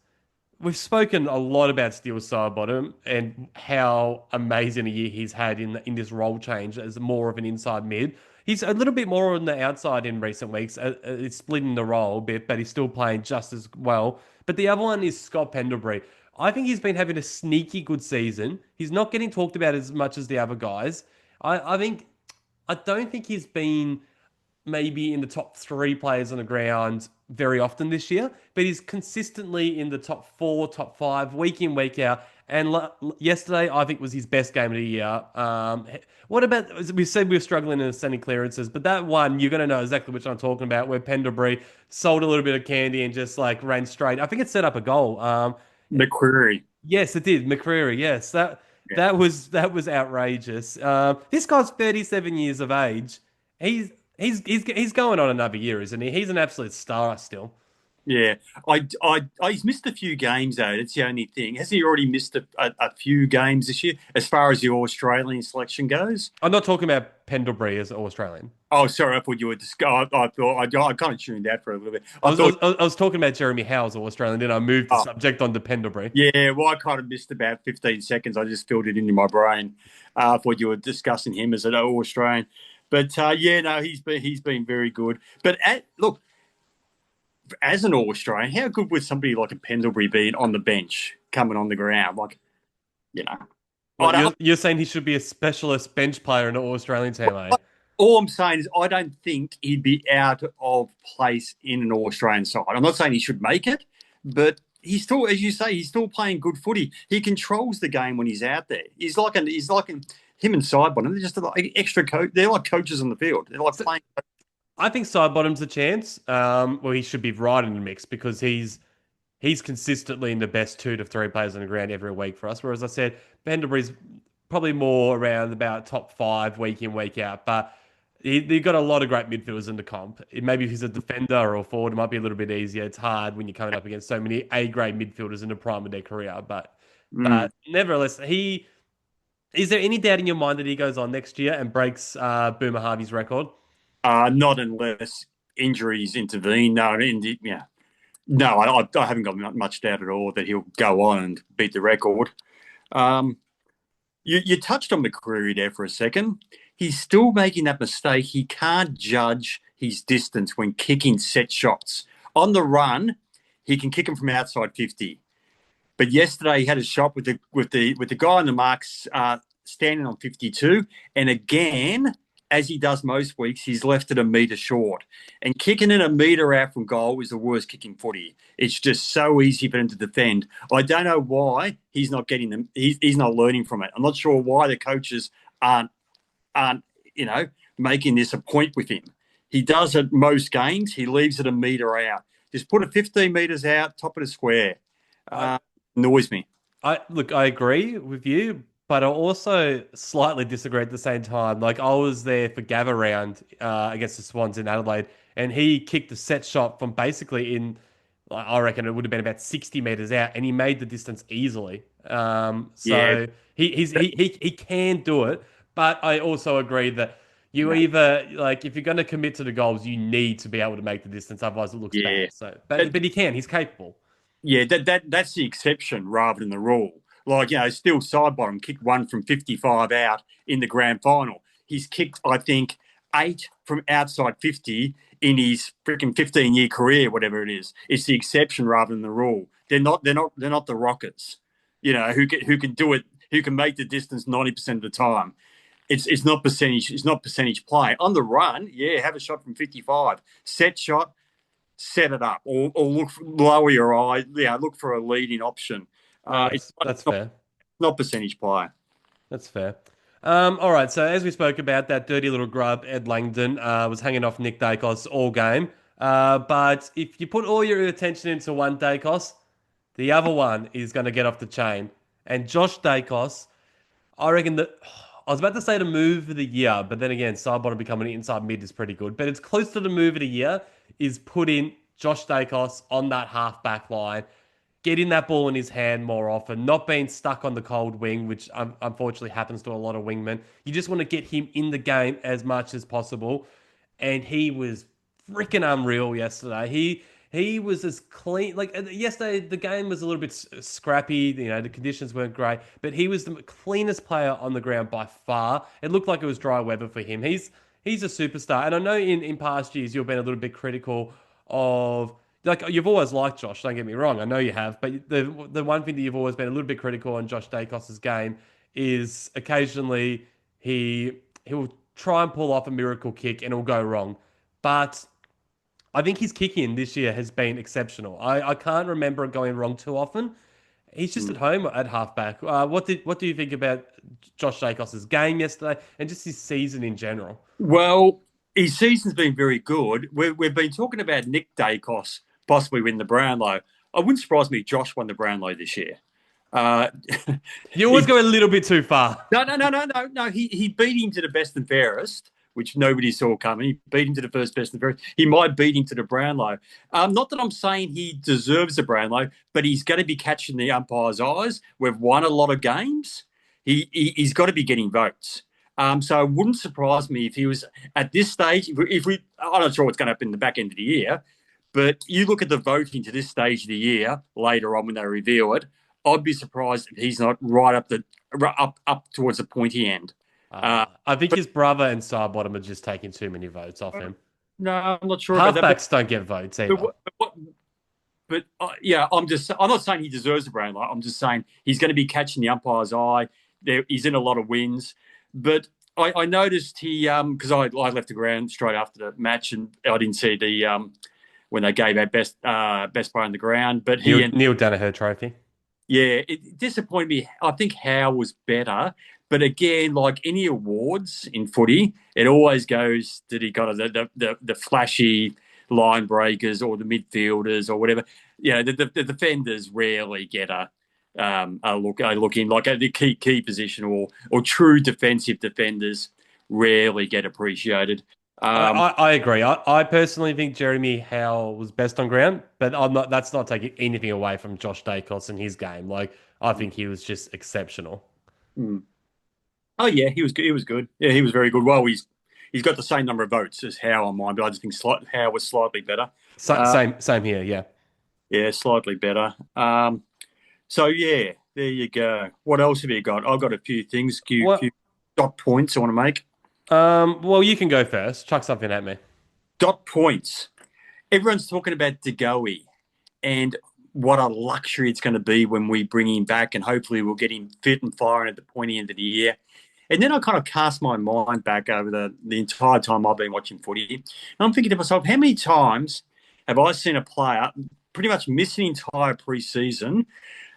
we've spoken a lot about Steele Sidebottom and how amazing a year he's had in this role change as more of an inside mid. He's a little bit more on the outside in recent weeks. It's splitting the role a bit, but he's still playing just as well. But the other one is Scott Pendlebury. I think he's been having a sneaky good season. He's not getting talked about as much as the other guys. I don't think he's been maybe in the top 3 players on the ground very often this year, but he's consistently in the top 4, top 5, week in, week out. And yesterday, I think, was his best game of the year. What about, we said we were struggling in the sending clearances, but that one, you're going to know exactly which I'm talking about, where Pendlebury sold a little bit of candy and just ran straight. I think it set up a goal. McCreary. Yes, it did. McCreary, yes. That was outrageous. This guy's 37 years of age. He's going on another year, isn't he? He's an absolute star still. Yeah, he's missed a few games though. That's the only thing. Hasn't he already missed a few games this year as far as the Australian selection goes? I'm not talking about Pendlebury as Australian. Oh, sorry, I thought you were. I kind of tuned out for a little bit. I was talking about Jeremy Howe as Australian. Then I moved the subject on to Pendlebury. Yeah, well, I kind of missed about 15 seconds. I just filled it into my brain. I thought you were discussing him as an Australian. But he's been very good. But look, as an All-Australian, how good would somebody like a Pendlebury be on the bench, coming on the ground? You're saying he should be a specialist bench player in an All-Australian team, eh? All I'm saying is I don't think he'd be out of place in an All-Australian side. I'm not saying he should make it, but he's still, as you say, he's still playing good footy. He controls the game when he's out there. He's like him and Sidebottom. They're just like extra coach. They're like coaches on the field. They're like playing. I think Sidebottom's a chance. Well, he should be right in the mix because he's consistently in the best 2 to 3 players on the ground every week for us. Whereas I said, Pendlebury's probably more around about top 5 week in, week out. But they've got a lot of great midfielders in the comp. Maybe if he's a defender or a forward, it might be a little bit easier. It's hard when you're coming up against so many A-grade midfielders in the prime of their career. But nevertheless, is there any doubt in your mind that he goes on next year and breaks Boomer Harvey's record? Not unless injuries intervene. No, I haven't got much doubt at all that he'll go on and beat the record. You touched on McCreary there for a second. He's still making that mistake. He can't judge his distance when kicking set shots. On the run, he can kick them from outside 50. But yesterday he had a shot with the guy on the marks standing on 52, and again, as he does most weeks, he's left it a metre short. And kicking it a metre out from goal is the worst kicking footy. It's just so easy for him to defend. I don't know why he's not getting them. He's not learning from it. I'm not sure why the coaches aren't making this a point with him. He does it most games. He leaves it a metre out. Just put it 15 metres out, top of the square. Annoys me. I agree with you, but I also slightly disagree at the same time. Like, I was there for Gava round against the Swans in Adelaide, and he kicked a set shot from basically I reckon it would have been about 60 metres out, and he made the distance easily. He can do it, but I also agree that you either, like, if you're going to commit to the goals, you need to be able to make the distance, otherwise it looks bad. So, but he can. He's capable. Yeah, that's the exception rather than the rule. Like, still side bottom, kicked one from 55 out in the grand final. He's kicked, I think, 8 from outside 50 in his freaking 15-year career, whatever it is. It's the exception rather than the rule. They're not the Rockets, who can do it, who can make the distance 90% of the time. It's not percentage. It's not percentage play. On the run, have a shot from 55. Set shot, set it up, or lower your eye. Look for a leading option. That's fair. Not percentage play. That's fair. All right. So as we spoke about, that dirty little grub, Ed Langdon, was hanging off Nick Daicos all game. But if you put all your attention into one Daicos, the other one is going to get off the chain. And Josh Daicos, I reckon that. I was about to say the move of the year, but then again, side bottom becoming an inside mid is pretty good. But it's close to the move of the year is putting Josh Daicos on that half-back line, getting that ball in his hand more often, not being stuck on the cold wing, which unfortunately happens to a lot of wingmen. You just want to get him in the game as much as possible. And he was freaking unreal yesterday. He was as clean. Like, yesterday, the game was a little bit scrappy. The conditions weren't great, but he was the cleanest player on the ground by far. It looked like it was dry weather for him. He's a superstar. And I know in past years, you've been a little bit critical of, like, you've always liked Josh, don't get me wrong. I know you have, but the one thing that you've always been a little bit critical on Josh Daicos' game is occasionally he'll try and pull off a miracle kick and it'll go wrong. But I think his kicking this year has been exceptional. I can't remember it going wrong too often. He's just at home at halfback. What do you think about Josh Daicos' game yesterday and just his season in general? Well, his season's been very good. We've been talking about Nick Daicos possibly win the Brownlow. It wouldn't surprise me if Josh won the Brownlow this year. You always go a little bit too far. No. He beat him to the best and fairest, which nobody saw coming. He beat him to the first best and fairest. He might beat him to the Brownlow. Not that I'm saying he deserves the Brownlow, but he's going to be catching the umpire's eyes. We've won a lot of games. He's got to be getting votes. So it wouldn't surprise me if he was at this stage. I'm not sure what's going to happen in the back end of the year, but you look at the voting to this stage of the year later on when they reveal it. I'd be surprised if he's not right up towards the pointy end. I think his brother and Starbottom are just taking too many votes off him. No, I'm not sure. Halfbacks don't get votes either. But I'm not saying he deserves the Brownlow. I'm just saying he's going to be catching the umpire's eye. He's in a lot of wins. But I noticed he, because I left the ground straight after the match and I didn't see the when they gave out best player on the ground. But Neil Danaher trophy. Yeah, it disappointed me. I think Howe was better. But again, like any awards in footy, it always goes to the flashy line breakers or the midfielders or whatever. The defenders rarely get a look in, like the key position or true defensive defenders rarely get appreciated. I agree. I personally think Jeremy Howe was best on ground, but that's not taking anything away from Josh Daicos and his game. Like, I think he was just exceptional. Mm. Oh yeah, he was good. He was good. Yeah, he was very good. Well, he's got the same number of votes as Howe on mine, but I just think Howe was slightly better. Same here. Yeah. Yeah, slightly better. So yeah, There you go. What else have you got? I've got a few things, few dot points I want to make. Well, you can go first. Chuck something at me. Dot points. Everyone's talking about De Goey and what a luxury it's going to be when we bring him back, and hopefully we'll get him fit and firing at the pointy end of the year. And then I kind of cast my mind back over the entire time I've been watching footy. And I'm thinking to myself, how many times have I seen a player pretty much miss an entire pre-season,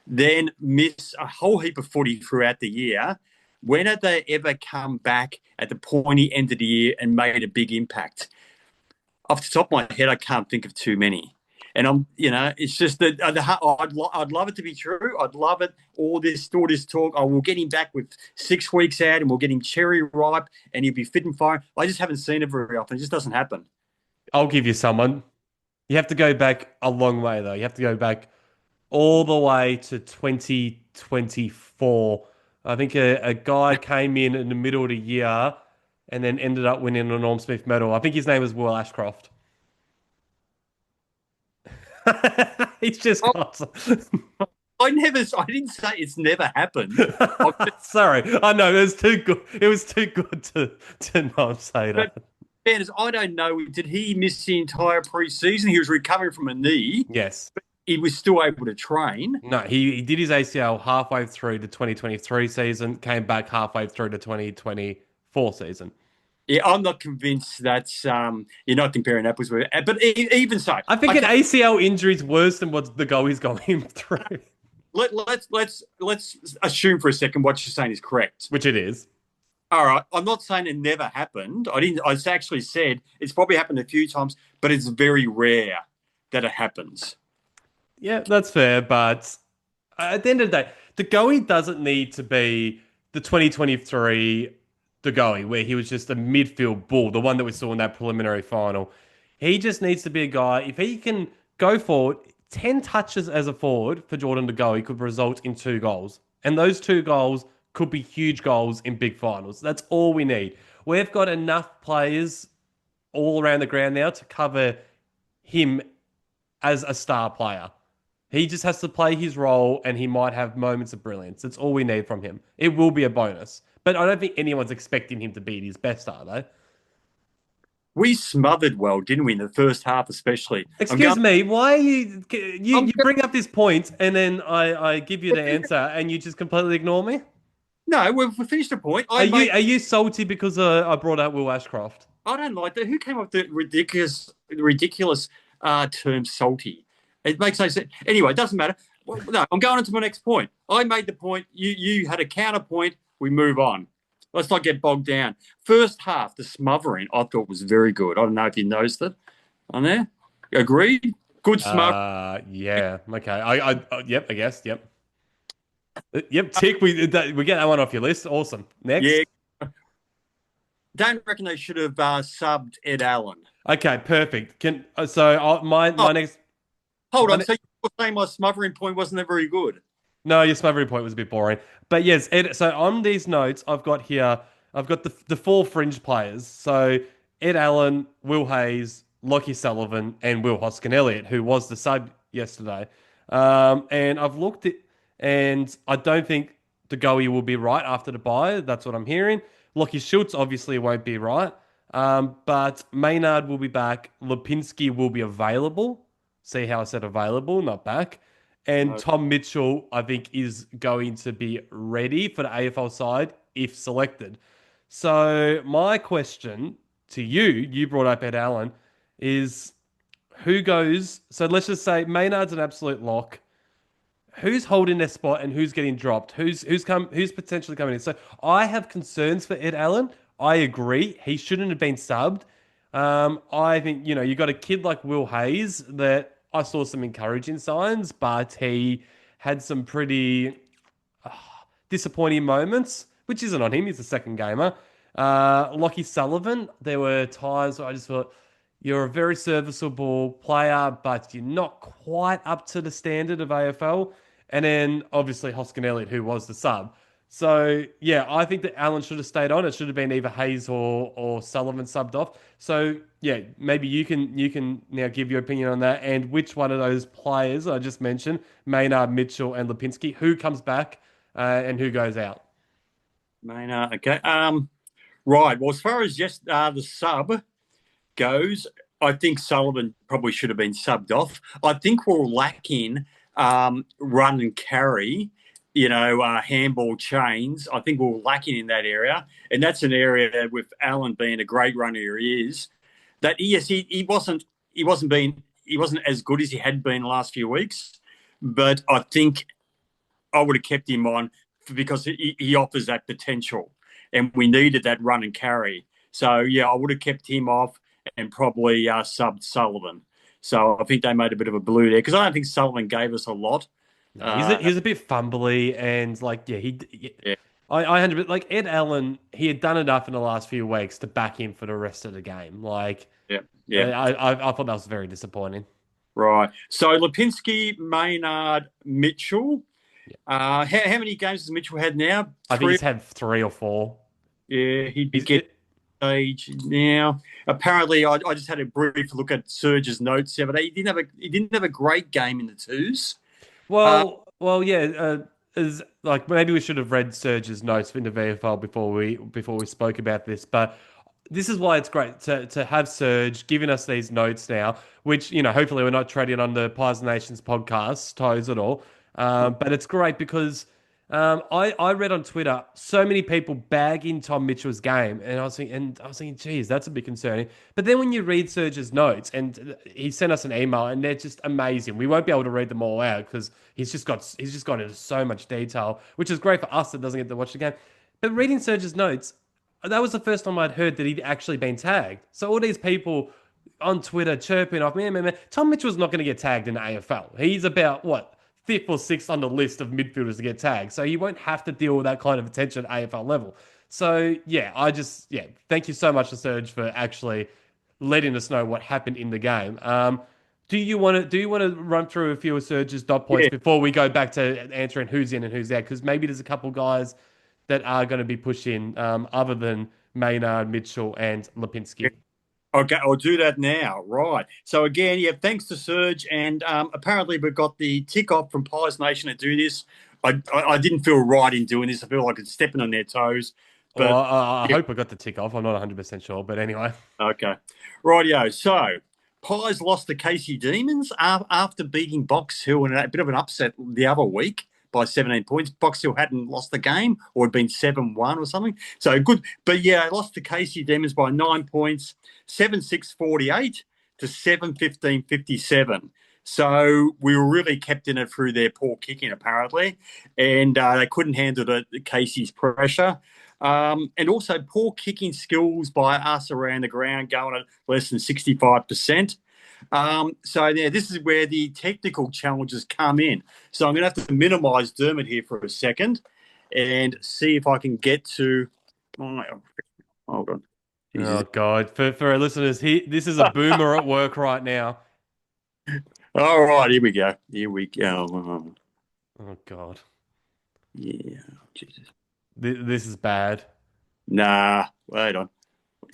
then miss a whole heap of footy throughout the year? When have they ever come back at the pointy end of the year and made a big impact? Off the top of my head, I can't think of too many. And it's just that I'd love it to be true. I'd love it. All this talk. We'll get him back with 6 weeks out, and we'll get him cherry ripe, and he'll be fit and firing. I just haven't seen it very often. It just doesn't happen. I'll give you someone. You have to go back a long way, though. You have to go back all the way to 2024. I think a guy came in the middle of the year and then ended up winning a Norm Smith medal. I think his name was Will Ashcroft. He's just got I didn't say it's never happened. Sorry, I know it was too good. It was too good to not say that. But fairness, I don't know. Did he miss the entire pre-season? He was recovering from a knee. Yes, but he was still able to train. No, he did his ACL halfway through the 2023 season. Came back halfway through the 2024 season. Yeah, I'm not convinced that's you're not comparing apples with. But even so, I think an ACL injury is worse than what the goalie's going through. Let's assume for a second what you're saying is correct, which it is. All right, I'm not saying it never happened. I actually said it's probably happened a few times, but it's very rare that it happens. Yeah, that's fair. But at the end of the day, the goalie doesn't need to be the 2023. De Goey, where he was just a midfield bull, the one that we saw in that preliminary final. He just needs to be a guy, if he can go forward, 10 touches as a forward for Jordan De Goey could result in 2 goals. And those 2 goals could be huge goals in big finals. That's all we need. We've got enough players all around the ground now to cover him as a star player. He just has to play his role, and he might have moments of brilliance. That's all we need from him. It will be a bonus. But I don't think anyone's expecting him to be at his best, are they? We smothered well, didn't we, in the first half especially? Excuse me, why are you bring up this point and then I give you the answer and you just completely ignore me? No, we've finished the point. Are you salty because I brought up Will Ashcroft? I don't like that. Who came up with the ridiculous term salty? It makes no sense. Anyway, it doesn't matter. Well, no, I'm going on to my next point. I made the point. You had a counterpoint. We move on. Let's not get bogged down. First half, the smothering, I thought was very good. I don't know if you noticed it on there. Agreed? Good smother. Yeah. Okay. Yep, I guess. Yep. Yep, tick. We get that one off your list. Awesome. Next. Yeah. Don't reckon they should have subbed Ed Allen. Okay, perfect. My next... Hold on. So you were saying my smothering point wasn't that very good? No, your smothering point was a bit boring. But yes, Ed, so on these notes, I've got the 4 fringe players. So Ed Allen, Will Hayes, Lockie Sullivan, and Will Hoskin-Elliott, who was the sub yesterday. And I've looked at, and I don't think De Goey will be right after the bye. That's what I'm hearing. Lockie Schultz obviously won't be right. But Maynard will be back. Lipinski will be available. See how I said available, not back. And Tom Mitchell, I think, is going to be ready for the AFL side if selected. So my question to you brought up Ed Allen, is who goes... So let's just say Maynard's an absolute lock. Who's holding their spot and who's getting dropped? Who's potentially coming in? So I have concerns for Ed Allen. I agree. He shouldn't have been subbed. I think, you got a kid like Will Hayes that... I saw some encouraging signs, but he had some pretty disappointing moments, which isn't on him. He's a second gamer. Lockie Sullivan, there were times where I just thought, you're a very serviceable player, but you're not quite up to the standard of AFL. And then, obviously, Hoskin-Elliott, who was the sub. So, yeah, I think that Allen should have stayed on. It should have been either Hayes or Sullivan subbed off. So, yeah, maybe you can now give your opinion on that and which one of those players I just mentioned, Maynard, Mitchell, and Lipinski, who comes back and who goes out. Maynard, okay. Right. Well, as far as just the sub goes, I think Sullivan probably should have been subbed off. I think we're lacking run and carry, handball chains. I think we're lacking in that area. And that's an area that with Allen being a great runner he is, that yes, he wasn't as good as he had been the last few weeks. But I think I would have kept him on because he offers that potential. And we needed that run and carry. So, yeah, I would have kept him off and probably subbed Sullivan. So I think they made a bit of a blue there because I don't think Sullivan gave us a lot. He's a bit fumbly and I 100%, like Ed Allen, he had done enough in the last few weeks to back him for the rest of the game. I thought that was very disappointing. Right. So Lipinski, Maynard, Mitchell. How many games has Mitchell had now? I think he's had 3 or 4. Yeah, he'd be getting stage now. Apparently, I just had a brief look at Serg's notes there, but he didn't have a great game in the twos. Well, as like maybe we should have read Serg's notes in the VFL before we spoke about this, but this is why it's great to have Serg giving us these notes now, which hopefully we're not treading on the Pies and Nations podcast toes at all. But it's great because I read on Twitter so many people bagging Tom Mitchell's game, and I was thinking, geez, that's a bit concerning. But then when you read Serg's notes, and he sent us an email, and they're just amazing. We won't be able to read them all out because he's just gone into so much detail, which is great for us that doesn't get to watch the game. But reading Serg's notes, that was the first time I'd heard that he'd actually been tagged. So all these people on Twitter chirping off, man, Tom Mitchell's not going to get tagged in the AFL. He's about what? 5th or 6th on the list of midfielders to get tagged. So you won't have to deal with that kind of attention at AFL level. So, thank you so much to Serg for actually letting us know what happened in the game. Do you want to run through a few of Serg's dot points before we go back to answering who's in and who's out? Because maybe there's a couple guys that are going to be pushed in other than Maynard, Mitchell, and Lipinski. Okay, I'll do that now. Right. So again, thanks to Serg, and apparently we've got the tick off from Pies Nation to do this. I didn't feel right in doing this. I feel like it's stepping on their toes. But I hope I got the tick off. I'm not 100% sure, but anyway. Okay. Rightio. So Pies lost to Casey Demons after beating Box Hill in a bit of an upset the other week by 17 points. Box Hill hadn't lost the game or had been 7-1 or something. So good. But lost to Casey Demons by 9 points, 7-6-48 to 7-15-57. So we were really kept in it through their poor kicking, apparently. And they couldn't handle the Casey's pressure. And also poor kicking skills by us around the ground, going at less than 65%. This is where the technical challenges come in. So I'm going to have to minimise Dermot here for a second and see if I can get to. Hold on. Jesus. Oh God! For our listeners, this is a boomer at work right now. All right, here we go. Oh God! Yeah, Jesus. This is bad. Nah, wait on.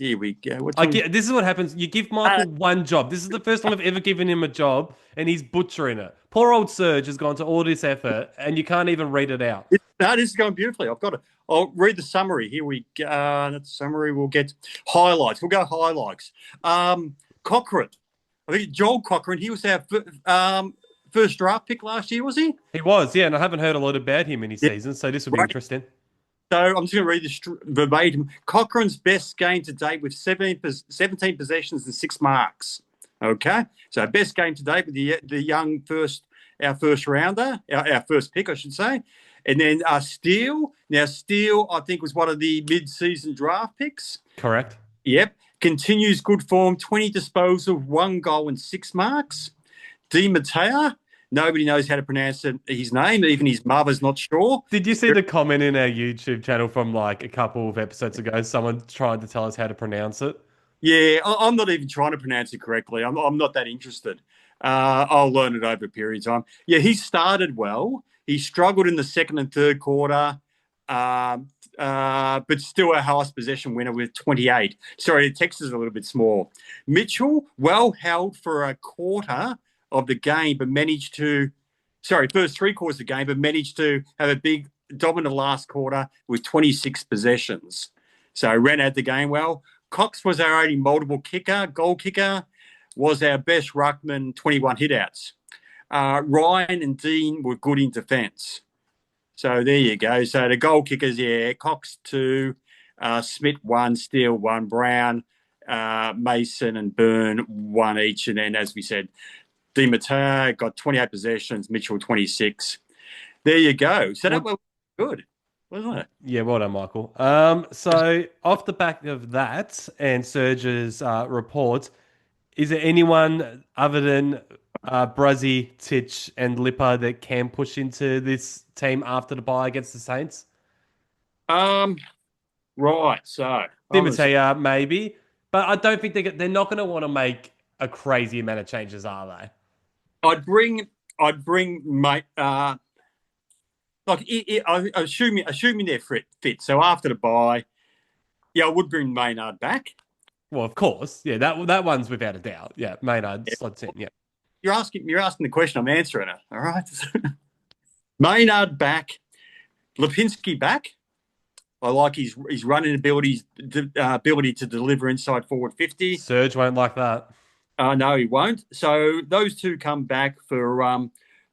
Here we go. This is what happens. You give Michael one job. This is the first time I've ever given him a job, and he's butchering it. Poor old Serg has gone to all this effort, and you can't even read it out. No, this is going beautifully. I've got it. I'll read the summary. Here we go. That summary. We'll get highlights. We'll go highlights. Cochrane. I think Joel Cochrane. He was our first draft pick last year, was he? He was, yeah, and I haven't heard a lot about him in his season, so this will be interesting. So I'm just going to read this verbatim. Cochrane's best game to date with 17 possessions and 6 marks. Okay, so best game to date with the young our first rounder, our first pick, I should say. And then Steele. Now, Steele, I think, was one of the mid-season draft picks. Correct. Yep. Continues good form, 20 disposals, 1 goal and 6 marks. Di Matteo. Nobody knows how to pronounce his name. Even his mother's not sure. Did you see the comment in our YouTube channel from like a couple of episodes ago? Someone tried to tell us how to pronounce it. Yeah, I'm not even trying to pronounce it correctly. I'm not that interested. I'll learn it over a period of time. Yeah, he started well. He struggled in the second and third quarter. but still our highest possession winner with 28. Sorry, the text is a little bit small. Mitchell, well held for a quarter of the game, but managed to, first 3 quarters of the game, but managed to have a big dominant last quarter with 26 possessions. So ran out the game well. Cox was our only multiple goal kicker, was our best ruckman, 21 hitouts. Ryan and Dean were good in defence. So there you go. So the goal kickers, Cox 2, Smith 1, Steele 1, Brown, Mason and Byrne 1 each. And then, as we said, Di Matteo got 28 possessions, Mitchell 26. There you go. So that was good, wasn't it? Yeah, well done, Michael. So off the back of that and Serg's report, is there anyone other than Bruzzy, Titch and Lipper that can push into this team after the bye against the Saints? Right, so... Di Matteo, maybe. But I don't think they're not going to want to make a crazy amount of changes, are they? I'd bring mate. Assuming they're fit. So after the bye, I would bring Maynard back. Well, of course, yeah. That one's without a doubt. Yeah, Maynard slots in. Yeah. You're asking the question. I'm answering it. All right. Maynard back, Lipinski back. I like his running ability to deliver inside forward 50. Serg won't like that. No, he won't. So those two come back for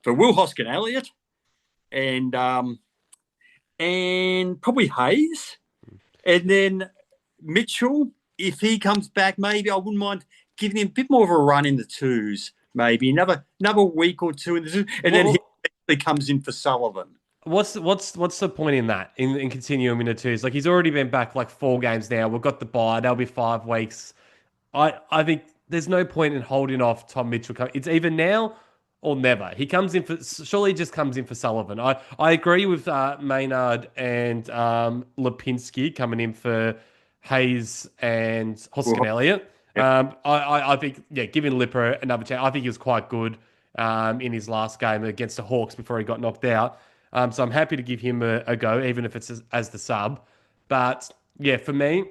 Will Hoskin Elliott and probably Hayes. And then Mitchell, if he comes back, maybe I wouldn't mind giving him a bit more of a run in the twos, maybe another week or two in the twos. And then he comes in for Sullivan. What's the point in that, in continuing in the twos? Like, he's already been back like 4 games now. We've got the bye. That'll be 5 weeks. I think there's no point in holding off Tom Mitchell. It's either now or never. He comes in surely he just comes in for Sullivan. I agree with Maynard and Lipinski coming in for Hayes and Hoskin Elliott. Yep. I think, giving Lipper another chance. I think he was quite good in his last game against the Hawks before he got knocked out. So I'm happy to give him a go, even if it's as the sub. But yeah, for me,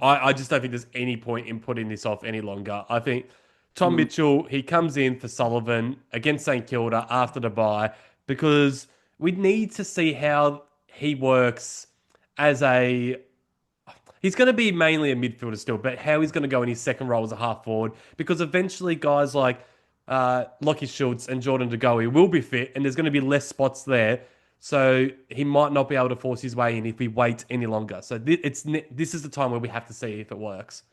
I just don't think there's any point in putting this off any longer. I think Tom Mitchell, he comes in for Sullivan against St Kilda after the bye because we need to see how he works as a... He's going to be mainly a midfielder still, but how he's going to go in his second role as a half forward, because eventually guys like Lockie Schultz and Jordan De Goey will be fit, and there's going to be less spots there. So he might not be able to force his way in if we wait any longer. So this is the time where we have to see if it works.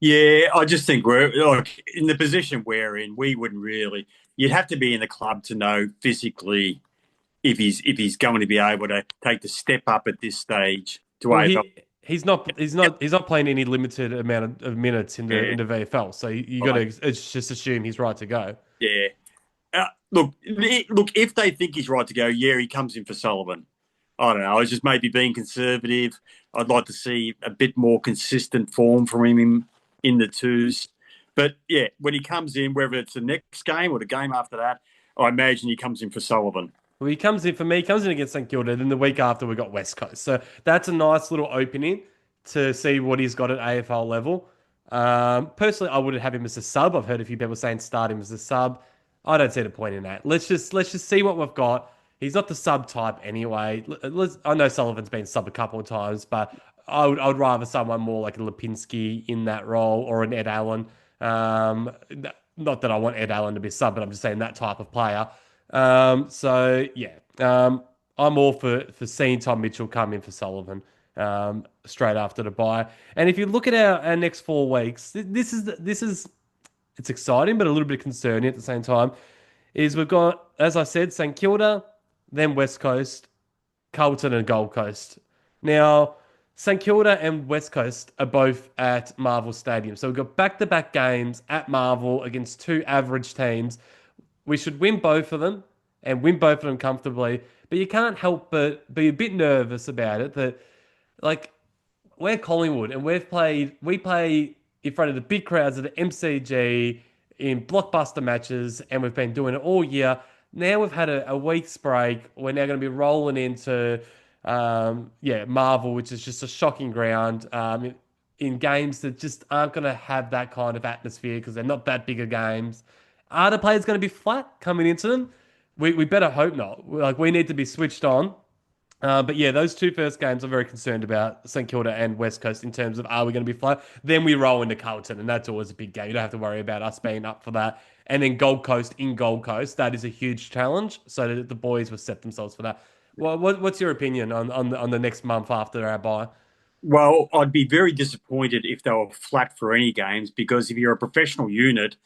Yeah, I just think we're in the position we're in. We wouldn't really. You'd have to be in the club to know physically if he's going to be able to take the step up at this stage to AFL. He's not playing any limited amount of minutes in the VFL. So you got to just assume he's right to go. Yeah. Look, if they think he's right to go, he comes in for Sullivan. I don't know. I was just maybe being conservative. I'd like to see a bit more consistent form from him in the twos. But, yeah, when he comes in, whether it's the next game or the game after that, I imagine he comes in for Sullivan. Well, he comes in against St Kilda. Then the week after, we got West Coast. So that's a nice little opening to see what he's got at AFL level. Personally, I wouldn't have him as a sub. I've heard a few people saying start him as a sub. I don't see the point in that. Let's just see what we've got. He's not the sub type anyway. I know Sullivan's been sub a couple of times, but I would rather someone more like a Lipinski in that role or an Ed Allen. Not that I want Ed Allen to be sub, but I'm just saying that type of player. I'm all for seeing Tom Mitchell come in for Sullivan straight after the bye. And if you look at our next 4 weeks, this is it's exciting, but a little bit concerning at the same time, is we've got, as I said, St Kilda, then West Coast, Carlton and Gold Coast. Now, St Kilda and West Coast are both at Marvel Stadium. So we've got back-to-back games at Marvel against 2 average teams. We should win both of them and win both of them comfortably. But you can't help but be a bit nervous about it that, like, we're Collingwood and we play in front of the big crowds at the MCG in blockbuster matches, and we've been doing it all year. Now we've had a week's break. We're now going to be rolling into Marvel, which is just a shocking ground. In games that just aren't going to have that kind of atmosphere because they're not that big of games. Are the players going to be flat coming into them? We better hope not. Like, we need to be switched on. But yeah, those two first games I'm very concerned about, St Kilda and West Coast, in terms of, are we going to be flat? Then we roll into Carlton, and that's always a big game. You don't have to worry about us being up for that. And then Gold Coast in Gold Coast, that is a huge challenge. So that the boys will set themselves for that. Well, what's your opinion on the next month after our bye? Well, I'd be very disappointed if they were flat for any games, because if you're a professional unit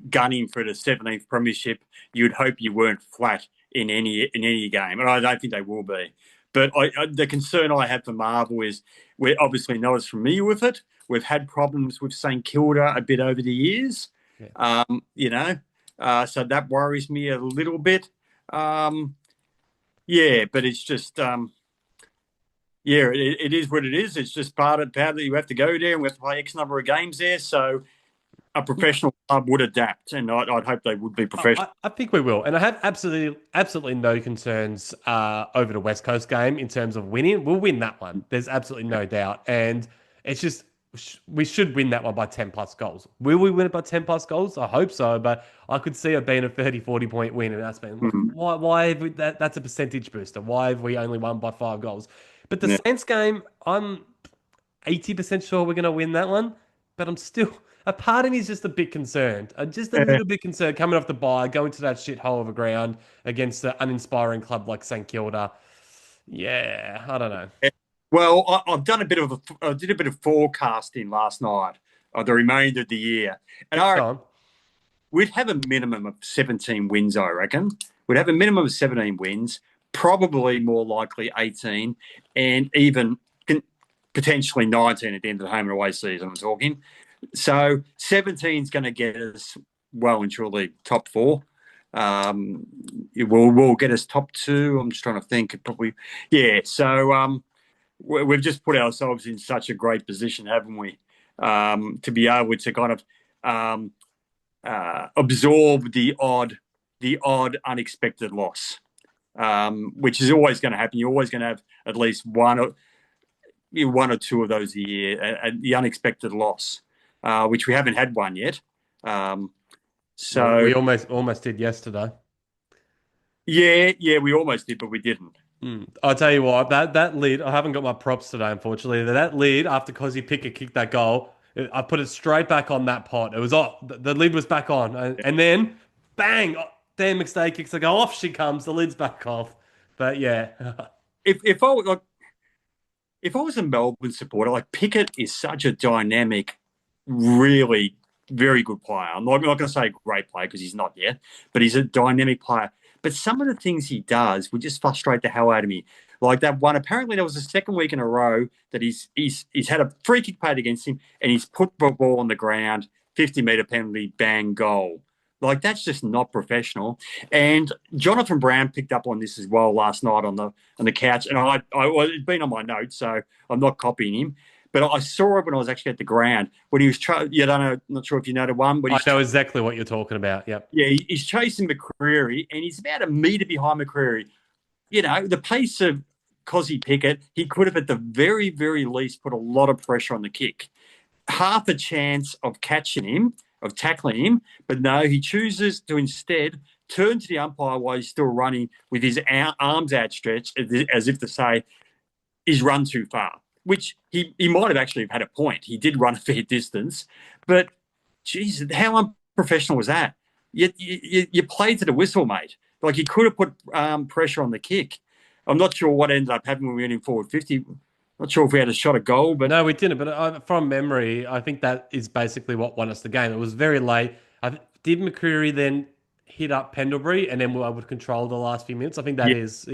gunning for the 17th premiership, you'd hope you weren't flat in any game, and I don't think they will be. But the concern I have for Marvel is we're obviously not as familiar with it. We've had problems with St Kilda a bit over the years, so that worries me a little bit. But it's just, it is what it is. It's just part of that you have to go there, and we have to play X number of games there. So a professional club would adapt, and I'd hope they would be professional. I think we will, and I have absolutely no concerns over the West Coast game in terms of winning. We'll win that one. There's absolutely no doubt, and it's just we should win that one by 10 plus goals. Will we win it by 10 plus goals? I hope so, but I could see it being a 30, 40 point win, and that's been why have we, that's a percentage booster. Why have we only won by 5 goals? But the Saints game, I'm 80% sure we're going to win that one, but I'm still. A part of me is just a bit concerned. Just a little bit concerned coming off the bye, going to that shithole of a ground against an uninspiring club like St Kilda. Yeah, I don't know. Well, I did a bit of forecasting last night of the remainder of the year, and we'd have a minimum of 17 wins. I reckon we'd have a minimum of 17 wins, probably more likely 18, and even potentially 19 at the end of the home and away season. I'm talking. So 17 is going to get us well and truly top 4. It will get us top 2. I'm just trying to think. Probably, yeah. So we've just put ourselves in such a great position, haven't we? To be able to kind of absorb the odd unexpected loss, which is always going to happen. You're always going to have at least one or two of those a year, the unexpected loss. Which we haven't had one yet. So we almost did yesterday. Yeah, we almost did, but we didn't. I'll tell you what, that lead, I haven't got my props today, unfortunately. That lead, after Cozzy Pickett kicked that goal, I put it straight back on that pot. It was off. The lid was back on. And then, bang, Dan McStay kicks the goal. Off she comes. The lid's back off. But yeah. If I was a Melbourne supporter, like, Pickett is such a dynamic, really very good player. I'm not going to say great player because he's not yet, but he's a dynamic player. But some of the things he does would just frustrate the hell out of me. Like that one, apparently there was the second week in a row that he's had a free kick played against him and he's put the ball on the ground, 50-metre penalty, bang, goal. Like, that's just not professional. And Jonathan Brown picked up on this as well last night on the couch, and it'd been on my notes, so I'm not copying him. But I saw it when I was actually at the ground when he was. Not sure if you know the one, but I know exactly what you're talking about. Yep. Yeah, he's chasing McCreary, and he's about a metre behind McCreary. You know, the pace of Cozzy Pickett, he could have at the very, very least put a lot of pressure on the kick. Half a chance of catching him, of tackling him, but no, he chooses to instead turn to the umpire while he's still running with his arms outstretched, as if to say he's run too far. Which he might have actually had a point. He did run a fair distance, but geez, how unprofessional was that? You played to the whistle, mate. Like, he could have put pressure on the kick. I'm not sure what ended up happening when we went in forward 50. Not sure if we had a shot at goal, but no, we didn't. But from memory, I think that is basically what won us the game. It was very late. Did McCreary then hit up Pendlebury, and then we were able to control the last few minutes? I think that is.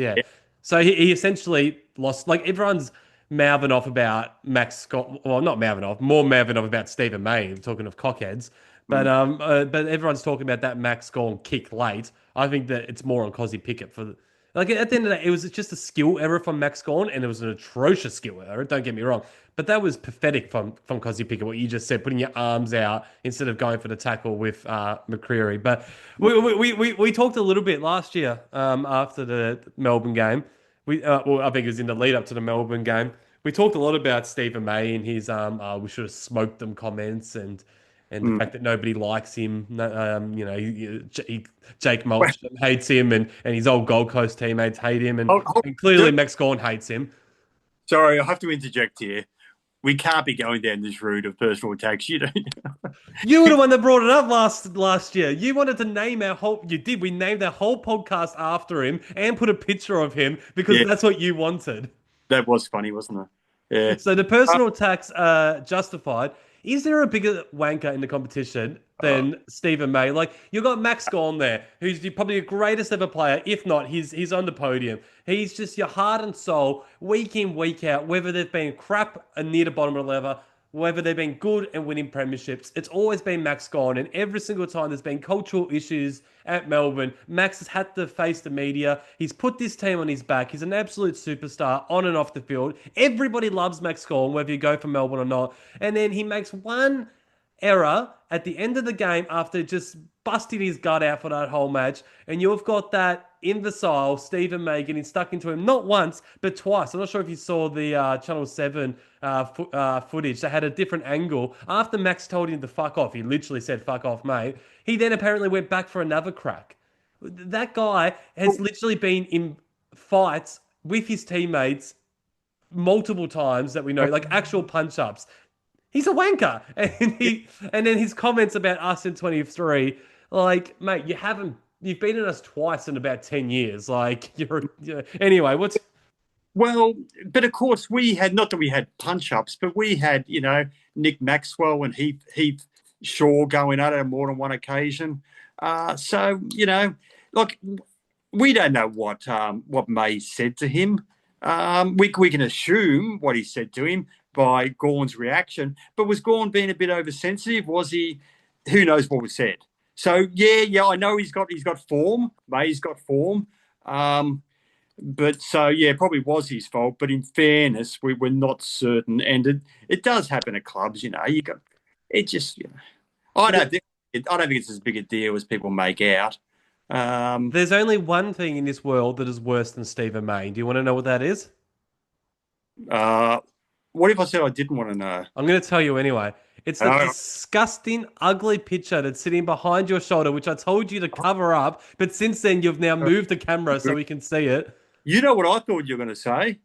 So he essentially lost. Like, everyone's mouthing off about Max Scott. Well, not mouthing off. More mouthing off about Stephen May. Talking of cockheads, but everyone's talking about that Max Gawn kick late. I think that it's more on Cozzy Pickett for. Like, at the end of the day, it was just a skill error from Max Gawn, and it was an atrocious skill error. Don't get me wrong, but that was pathetic from Cozzy Pickett. What you just said, putting your arms out instead of going for the tackle with McCreary. But we talked a little bit last year after the Melbourne game. Well, I think it was in the lead up to the Melbourne game. We talked a lot about Stephen May and his we should have smoked them comments and the fact that nobody likes him. Jake Mulch hates him and his old Gold Coast teammates hate him and clearly Max Gawn hates him. Sorry, I have to interject here. We can't be going down this route of personal attacks. You were the one that brought it up last year. You wanted to name our whole. You did. We named our whole podcast after him and put a picture of him because that's what you wanted. That was funny, wasn't it? Yeah. So the personal attacks are justified. Is there a bigger wanker in the competition than Stephen May? Like, you've got Max Gawn there, who's probably the greatest ever player. If not, he's on the podium. He's just your heart and soul, week in, week out, whether they've been crap and near the bottom of the level, whether they've been good and winning premierships. It's always been Max Gawn, and every single time there's been cultural issues at Melbourne, Max has had to face the media. He's put this team on his back. He's an absolute superstar on and off the field. Everybody loves Max Gawn, whether you go for Melbourne or not. And then he makes one error at the end of the game after just busting his gut out for that whole match. And you've got that imbecile Stephen May getting stuck into him not once, but twice. I'm not sure if you saw the Channel 7 footage. They had a different angle. After Max told him to fuck off, he literally said, fuck off, mate. He then apparently went back for another crack. That guy has literally been in fights with his teammates multiple times that we know, like actual punch-ups. He's a wanker. And then his comments about us in 23, like, mate, you've beaten us twice in about 10 years. Like, anyway, Well, but of course we had, not that we had punch-ups, but we had, Nick Maxwell and Heath Shaw going at it on more than one occasion. So, like, we don't know what May said to him. We can assume what he said to him by Gawn's reaction, but was Gawn being a bit oversensitive? Was he? Who knows what was said? So I know he's got form. May's got form. But so probably was his fault. But in fairness, we're not certain, and it does happen at clubs. I don't think it's as big a deal as people make out. There's only one thing in this world that is worse than Stephen May. Do you want to know what that is? What if I said I didn't want to know? I'm going to tell you anyway. It's the disgusting, ugly picture that's sitting behind your shoulder, which I told you to cover up. But since then, you've now moved the camera so we can see it. You know what I thought you were going to say?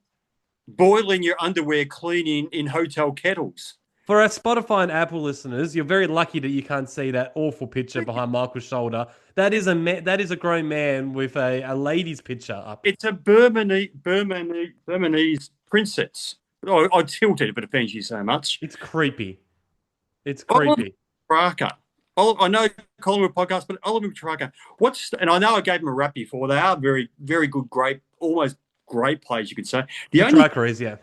Boiling your underwear clean in hotel kettles. For our Spotify and Apple listeners, you're very lucky that you can't see that awful picture behind Michael's shoulder. That is a grown man with a lady's picture up. It's a Burmese princess. Oh, I tilted if it offends you so much. It's creepy. It's creepy. Tracker. I know Collingwood Podcast, but Oliver Tracker. And I know I gave him a rap before. They are very, very good, great, almost great players, you could say. Tracker is, yeah.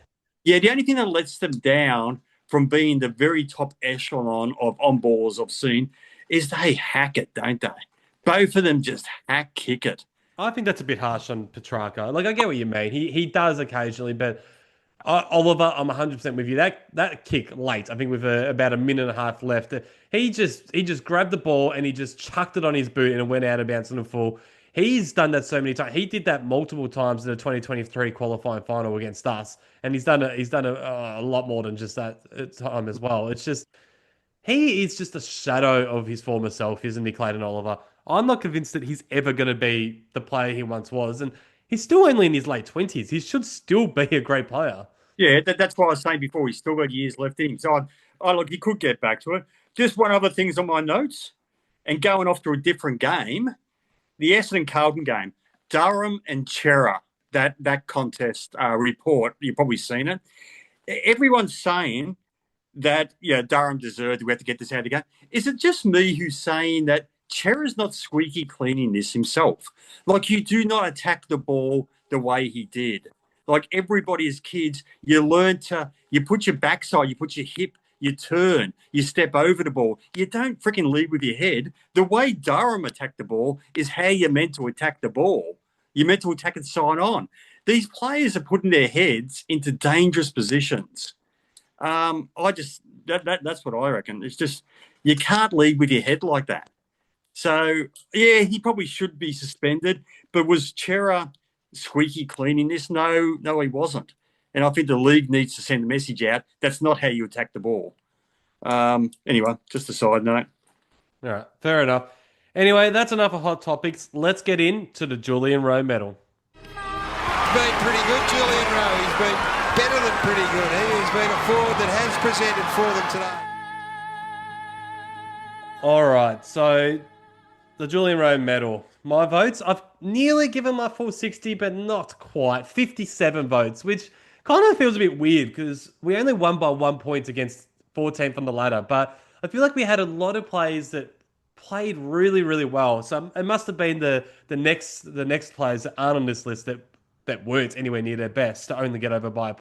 Yeah, the only thing that lets them down from being the very top echelon of on-ballers I've seen is they hack it, don't they? Both of them just kick it. I think that's a bit harsh on Petrarca. Like, I get what you mean. He does occasionally, but Oliver, I'm 100% with you. That kick late, I think with about a minute and a half left, he just grabbed the ball and he just chucked it on his boot and it went out of bounds in the full. He's done that so many times. He did that multiple times in the 2023 qualifying final against us, and he's done a lot more than just that time as well. It's just he is just a shadow of his former self, isn't he, Clayton Oliver? I'm not convinced that he's ever going to be the player he once was, and he's still only in his late 20s. He should still be a great player. Yeah, that's what I was saying before. He's still got years left in him. So look, he could get back to it. Just one other thing's on my notes, and going off to a different game, the Essendon Carlton game, Durham and Chera, that contest report, you've probably seen it. Everyone's saying that Durham deserved. We have to get this out of the game. Is it just me who's saying that Chera's not squeaky clean in this himself? Like, you do not attack the ball the way he did. Like, everybody as kids, you put your backside, you put your hip, you turn, you step over the ball. You don't freaking lead with your head. The way Durham attacked the ball is how you're meant to attack the ball. You're meant to attack and sign on. These players are putting their heads into dangerous positions. That's what I reckon. It's just, you can't lead with your head like that. So, yeah, he probably should be suspended. But was Chera squeaky clean in this. No, he wasn't. And I think the league needs to send a message out. That's not how you attack the ball. Anyway, just a side note. All right, fair enough. Anyway, that's enough of hot topics. Let's get into the Julian Rowe medal. Been pretty good, Julian Rowe. He's been better than pretty good. He's been a forward that has presented for them today. All right, so the Julian Rowe medal. My votes, I've nearly given my full 60, but not quite. 57 votes, which kind of feels a bit weird because we only won by 1 point against 14th on the ladder. But I feel like we had a lot of players that played really, really well. So it must have been the next players that aren't on this list that weren't anywhere near their best to only get over by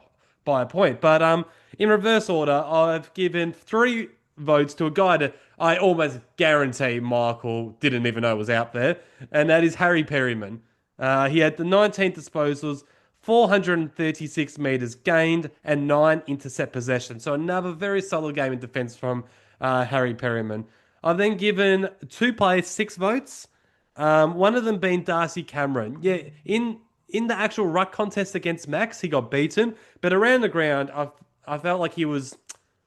a point. But in reverse order, I've given 3 votes to a guy that I almost guarantee Michael didn't even know was out there, and that is Harry Perryman. He had the 19 disposals, 436 metres gained, and 9 intercept possessions. So another very solid game in defence from Harry Perryman. I've then given 2 players 6 votes, one of them being Darcy Cameron. Yeah, in the actual ruck contest against Max, he got beaten, but around the ground, I felt like he was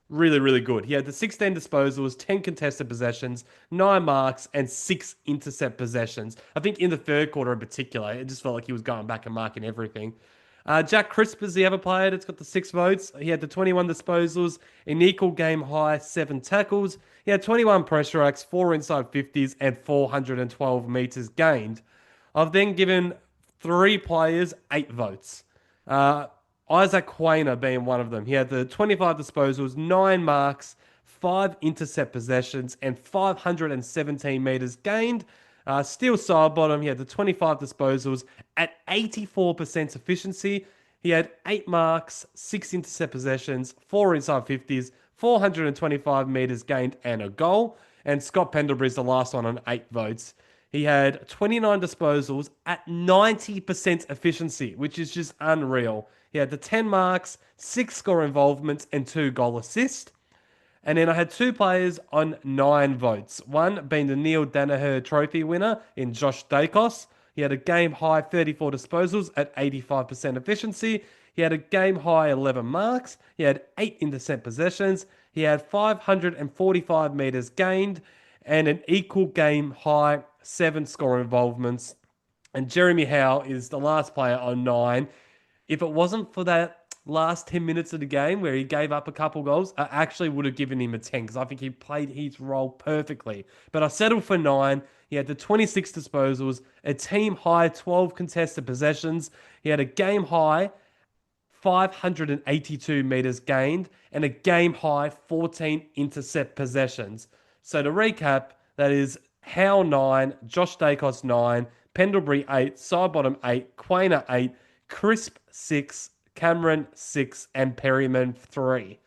really, really good. He had the 16 disposals, 10 contested possessions, 9 marks, and 6 intercept possessions. I think in the third quarter in particular, it just felt like he was going back and marking everything. Jack Crisp is the other player that's got the 6 votes. He had the 21 disposals, an equal game high, 7 tackles. He had 21 pressure acts, 4 inside 50s, and 412 metres gained. I've then given 3 players 8 votes. Isaac Quainer being one of them. He had the 25 disposals, 9 marks, 5 intercept possessions, and 517 metres gained. Still side bottom, he had the 25 disposals at 84% efficiency. He had 8 marks, 6 intercept possessions, 4 inside 50s, 425 metres gained, and a goal. And Scott Pendlebury's the last one on 8 votes. He had 29 disposals at 90% efficiency, which is just unreal. He had the 10 marks, 6 score involvements, and 2 goal assists. And then I had 2 players on 9 votes. One being the Neil Danaher Trophy winner in Josh Daicos. He had a game-high 34 disposals at 85% efficiency. He had a game-high 11 marks. He had 8 intercept possessions. He had 545 metres gained and an equal game-high 7 score involvements. And Jeremy Howe is the last player on 9. If it wasn't for that last 10 minutes of the game where he gave up a couple goals, I actually would have given him a 10 because I think he played his role perfectly. But I settled for 9. He had the 26 disposals, a team high 12 contested possessions. He had a game high 582 metres gained and a game high 14 intercept possessions. So to recap, that is Howe 9, Josh Daicos 9, Pendlebury 8, Sidebottom 8, Quainer 8, Crisp 6, Cameron 6, and Perryman 3.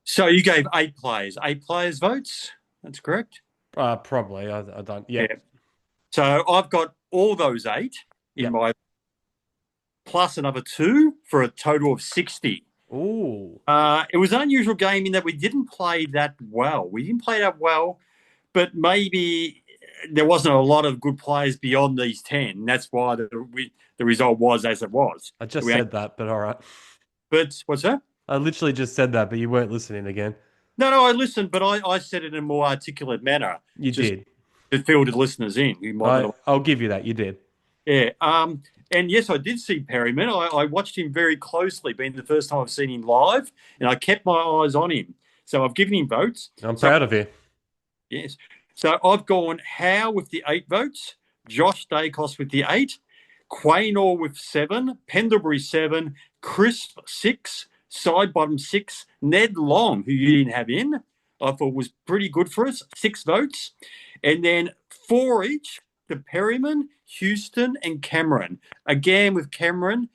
So you gave 8 players votes. That's correct. Probably. I don't. Yeah. So I've got all those 8 in my, plus another 2 for a total of 60. Ooh. It was an unusual game in that we didn't play that well. But maybe there wasn't a lot of good players beyond these 10. That's why the result was as it was. I just said that, but all right. But what's that? I literally just said that, but you weren't listening again. No, I listened, but I said it in a more articulate manner. You did. To fill the listeners in. I'll give you that. You did. Yeah. And yes, I did see Perryman. I watched him very closely, being the first time I've seen him live, and I kept my eyes on him. So I've given him votes. I'm proud of you. Yes. So I've gone Howe with the 8 votes, Josh Daicos with the 8, Quaynor with 7, Pendlebury 7, Crisp 6, Sidebottom 6, Ned Long, who you didn't have in, I thought was pretty good for us, 6 votes. And then 4 each to Perryman, Houston, and Cameron. Again, with Cameron,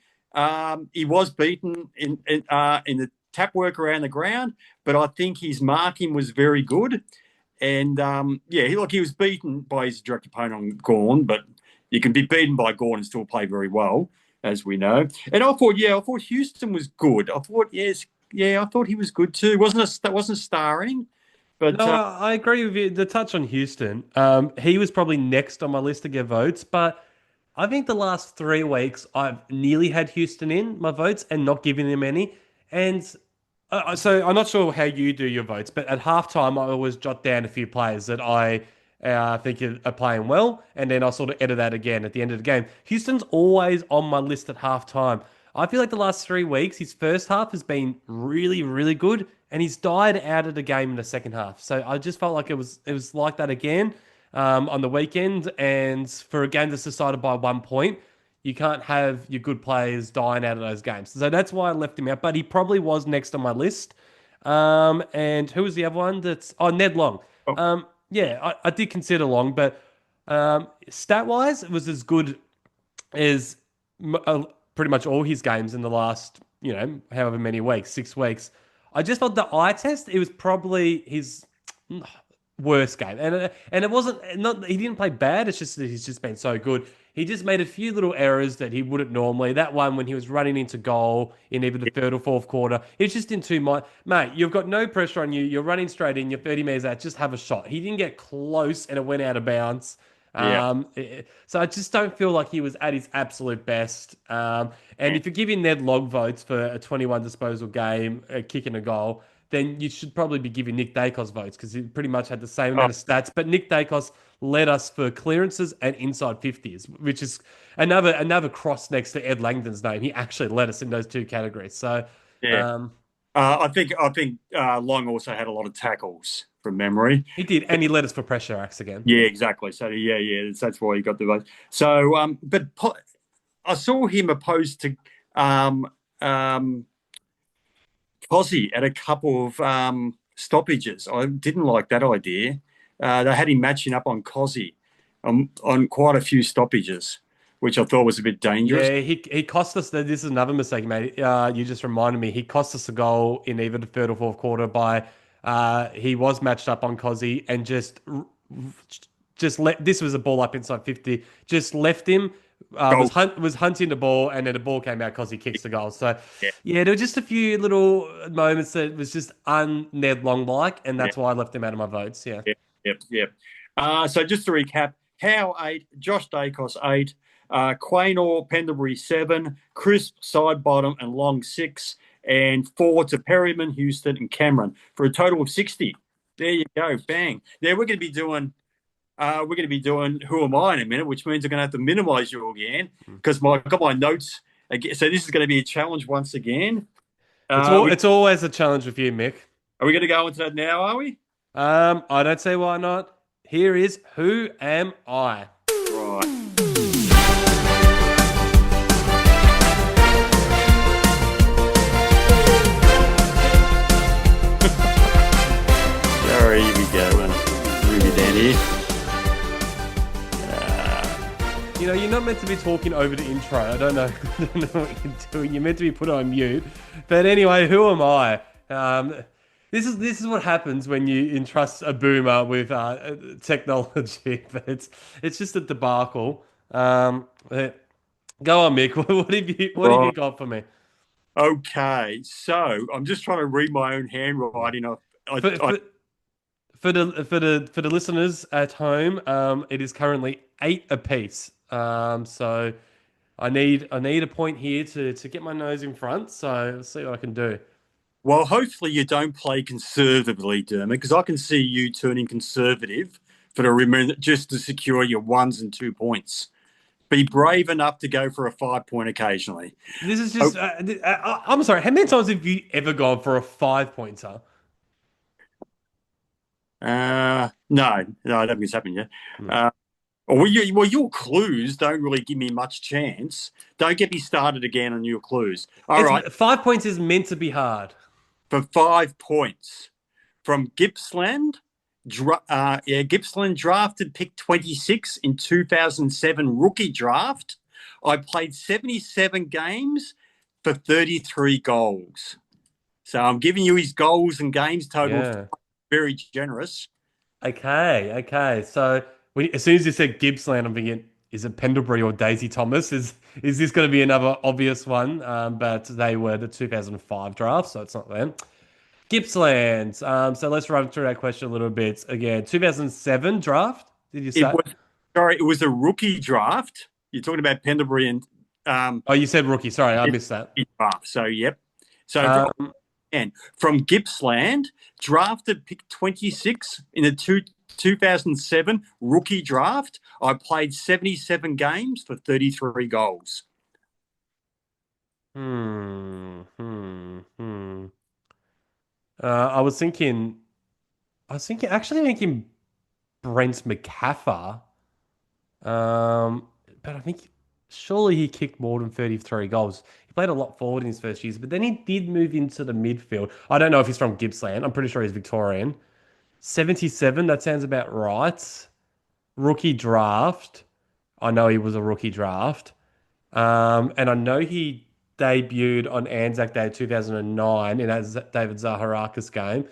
he was beaten in the tap work around the ground, but I think his marking was very good. And, he was beaten by his direct opponent, Gawn, but you can be beaten by Gawn and still play very well, as we know. And I thought Houston was good. I thought he was good too. Wasn't starring. But no, I agree with you. The touch on Houston, he was probably next on my list to get votes, but I think the last 3 weeks I've nearly had Houston in my votes and not giving them any. And so I'm not sure how you do your votes, but at halftime I always jot down a few players that I think are playing well, and then I'll sort of edit that again at the end of the game. Houston's always on my list at halftime. I feel like the last 3 weeks, his first half has been really, really good, and he's died out of the game in the second half. So I just felt like it was like that again on the weekend, and for a game that's decided by 1 point, you can't have your good players dying out of those games. So that's why I left him out. But he probably was next on my list. And who was the other one? Ned Long. Yeah, I did consider Long, but stat wise, it was as good as pretty much all his games in the last, however many weeks, 6 weeks. I just thought the eye test, it was probably his worst game, and it wasn't not he didn't play bad. It's just that he's just been so good. He just made a few little errors that he wouldn't normally. That one when he was running into goal in either the third or fourth quarter, it's just in too much. Mate, you've got no pressure on you. You're running straight in. You're 30 meters out. Just have a shot. He didn't get close, and it went out of bounds. So I just don't feel like he was at his absolute best. And if you're giving Ned Long votes for a 21 disposal game, a kick and a goal, then you should probably be giving Nick Daicos votes because he pretty much had the same amount of stats. But Nick Daicos led us for clearances and inside 50s, which is another cross next to Ed Langdon's name. He actually led us in those two categories. So I think Long also had a lot of tackles from memory. He did, and he led us for pressure acts again. Yeah, exactly. So that's why he got the vote. So, but I saw him opposed to Cozzy at a couple of stoppages. I didn't like that idea. They had him matching up on Cozzy on quite a few stoppages, which I thought was a bit dangerous. Yeah, he cost us. This is another mistake, mate. You just reminded me. He cost us a goal in either the third or fourth quarter by he was matched up on Cozzy and just let. This was a ball up inside 50. Just left him. Was hunting the ball, and then the ball came out because he kicks the goal. So, there were just a few little moments that was just un-Ned Long-like, and that's why I left him out of my votes. Yeah. Yep. So just to recap, Howe 8, Josh Daicos 8, Quaynor Pendlebury 7, Crisp Side Bottom and Long 6, and 4 to Perryman, Houston, and Cameron for a total of 60. There you go, bang. We're going to be doing. Who Am I in a minute, which means I'm going to have to minimise you again because I've got my notes again. So this is going to be a challenge once again. It's always a challenge with you, Mick. Are we going to go into that now, are we? I don't see why not. Here is Who Am I? Right. Sorry, here we go. Move it down here. You're not meant to be talking over the intro. I don't know what you're doing. You're meant to be put on mute. But anyway, who am I? This is what happens when you entrust a boomer with technology. But it's just a debacle. Go on, Mick. What have you got for me? Okay, so I'm just trying to read my own handwriting. For the listeners at home, it is currently 8 apiece. So I need a point here to get my nose in front. So let's see what I can do. Well, hopefully you don't play conservatively, Dermot, because I can see you turning conservative just to secure your 1s and 2 points. Be brave enough to go for a 5-point occasionally. This is just. I'm sorry. How many times have you ever gone for a 5-pointer? No, I don't think it's happened yet. Your clues don't really give me much chance. Don't get me started again on your clues. All right. 5 points is meant to be hard. For 5 points. From Gippsland. Gippsland drafted pick 26 in 2007 rookie draft. I played 77 games for 33 goals. So I'm giving you his goals and games total. Yeah. Very generous. Okay. So as soon as you said Gippsland, I'm thinking, is it Pendlebury or Daisy Thomas? Is this going to be another obvious one? But they were the 2005 draft, so it's not them. Gippsland. So let's run through that question a little bit. Again, 2007 draft, did you say? It was a rookie draft. You're talking about Pendlebury and Oh, you said rookie. Sorry, I missed that. draft. So, yep. So, and from Gippsland, drafted pick 26 in the 2007 rookie draft. I played 77 games for 33 goals. I was thinking Brent McCaffar. But I think surely he kicked more than 33 goals. He played a lot forward in his first years, but then he did move into the midfield. I don't know if he's from Gippsland. I'm pretty sure he's Victorian. 77, that sounds about right. Rookie draft. I know he was a rookie draft. And I know he debuted on Anzac Day 2009 in that David Zaharakis game.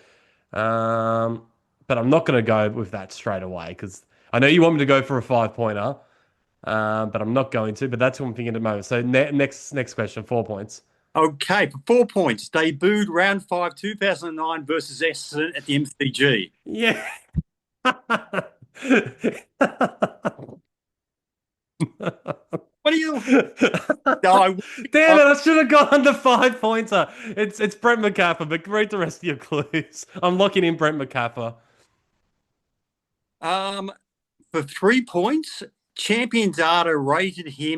But I'm not going to go with that straight away because I know you want me to go for a 5-pointer, but I'm not going to. But that's what I'm thinking at the moment. So next question, 4 points. Okay, for 4 points, debuted round 5, 2009 versus Essendon at the MCG. Yeah. What are you? No, Damn it! I should have gone the 5-pointer. It's Brent McCaffar, but read the rest of your clues. I'm locking in Brent McCaffar. For 3 points, Champion Data rated me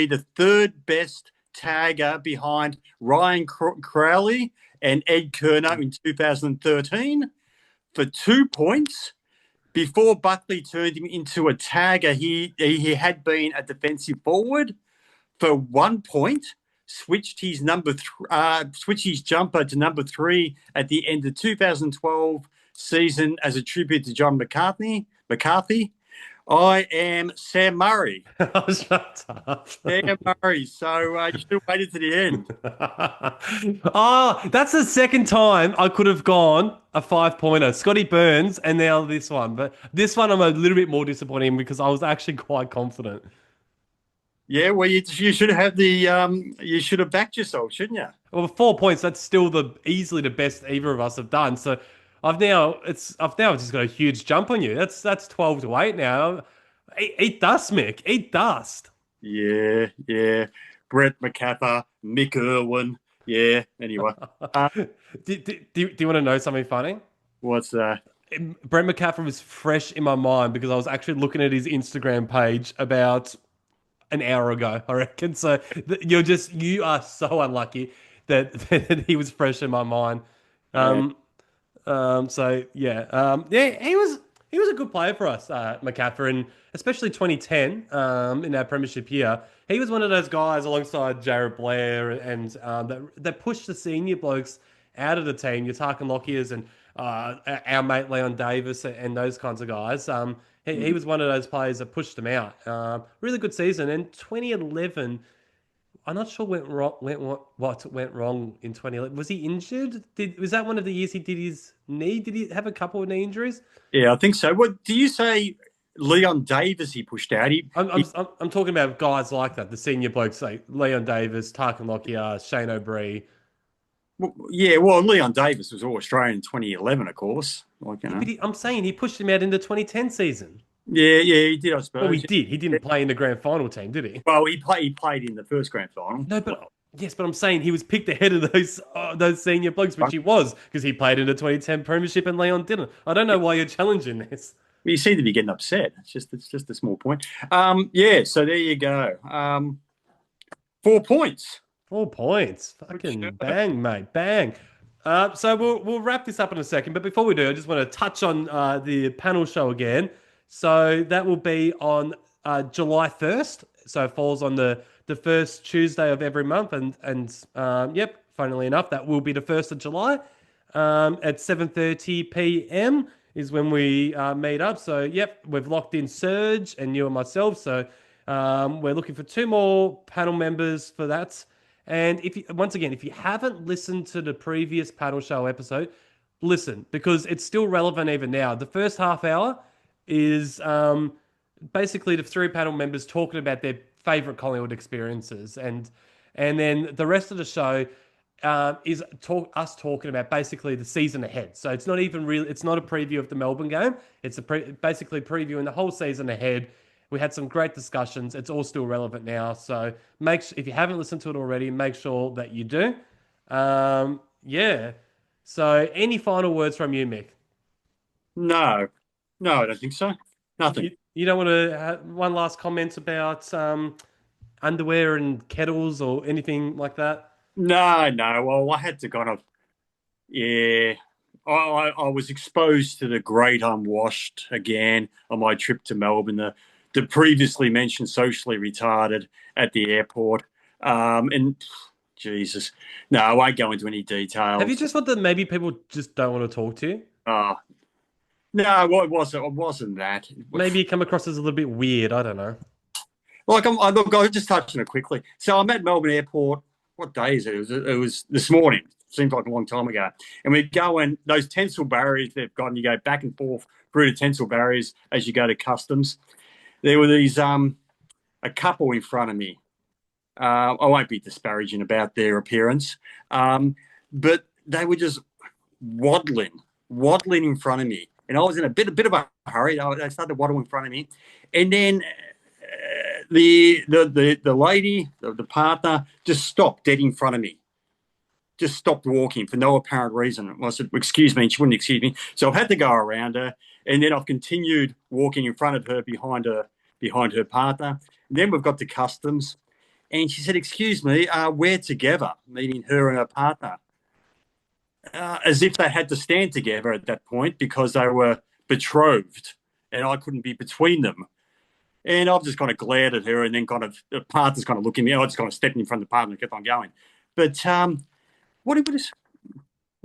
the third best tagger behind Ryan Crowley and Ed Kerner in 2013. For 2 points, before Buckley turned him into a tagger, he had been a defensive forward. For 1 point, switched his jumper to number 3 at the end of 2012 season as a tribute to John McCarthy. I am Sam Murray. Shut up. Sam Murray. So you should have waited to the end. Oh, that's the second time I could have gone a 5-pointer. Scotty Burns and now this one. But this one I'm a little bit more disappointed in because I was actually quite confident. Yeah, well, you should have you should have backed yourself, shouldn't you? Well, 4 points, that's still easily the best either of us have done. So I've now just got a huge jump on you. That's 12-8 now. Eat dust, Mick. Eat dust. Yeah. Brett McCaffar, Mick Irwin. Yeah. Anyway, do you want to know something funny? What's that? Brent McCaffar was fresh in my mind because I was actually looking at his Instagram page about an hour ago, I reckon. So you are so unlucky that he was fresh in my mind. He was a good player for us, McCaffar, and especially 2010 in our premiership year. He was one of those guys alongside Jared Blair and that pushed the senior blokes out of the team, your Tarkin Lockiers and our mate Leon Davis and those kinds of guys. He was one of those players that pushed them out. Really good season. And 2011, I'm not sure what went wrong in 2011. Was he injured? Was that one of the years he did his knee? Did he have a couple of knee injuries? Yeah, I think so. What do you say? Leon Davis, he pushed out. I'm talking about guys like that, the senior blokes, like Leon Davis, Tarkin Lockyer, Shane O'Brien. Well, Leon Davis was all Australian in 2011, of course. But I'm saying he pushed him out in the 2010 season. Yeah, he did, I suppose. Well, he did. He didn't play in the grand final team, did he? Well, he played in the first grand final. No, but I'm saying he was picked ahead of those senior blokes, which he was, because he played in the 2010 premiership and Leon didn't. I don't know why you're challenging this. Well, you seem to be getting upset. It's just a small point. So there you go. 4 points. 4 points. Fucking bang, mate. Bang. So we'll wrap this up in a second. But before we do, I just want to touch on the panel show again. So that will be on July 1st. So it falls on the first Tuesday of every month. And funnily enough, that will be the 1st of July at 7:30 p.m. is when we meet up. So, we've locked in Serg and you and myself. So we're looking for 2 more panel members for that. And if you haven't listened to the previous panel show episode, listen, because it's still relevant even now. The first half hour is basically the 3 panel members talking about their favourite Collingwood experiences. And then the rest of the show is us talking about basically the season ahead. So it's not even it's not a preview of the Melbourne game. It's basically previewing the whole season ahead We had some great discussions. It's all still relevant now. So if you haven't listened to it already, make sure that you do. Yeah. So any final words from you, Mick? No, I don't think so. Nothing. You don't want to have one last comment about underwear and kettles or anything like that? No. Well, I had to kind of, yeah. I was exposed to the great unwashed again on my trip to Melbourne. The previously mentioned socially retarded at the airport. And Jesus, no, I won't go into any details. Have you just thought that maybe people just don't want to talk to you? No, it wasn't that. Maybe you come across as a little bit weird. I don't know. Like, I'll just touch on it quickly. So I'm at Melbourne Airport. What day is it? It was this morning. Seems like a long time ago. And we go in, those tensile barriers they've got, and you go back and forth through the tensile barriers as you go to customs. There were these, a couple in front of me. I won't be disparaging about their appearance, but they were just waddling in front of me. And I was in a bit of a hurry. They started waddling in front of me. And then the lady, the partner, just stopped dead in front of me. Just stopped walking for no apparent reason. I said, excuse me, and she wouldn't excuse me. So I've had to go around her, and then I've continued walking in front of her behind her partner. And then we've got to customs, and she said, excuse me, we're together, meaning her and her partner. As if they had to stand together at that point because they were betrothed, and I couldn't be between them. And I've just kind of glared at her, and then the partner's kind of looking at me. I just kind of stepped in front of the partner and kept on going. But what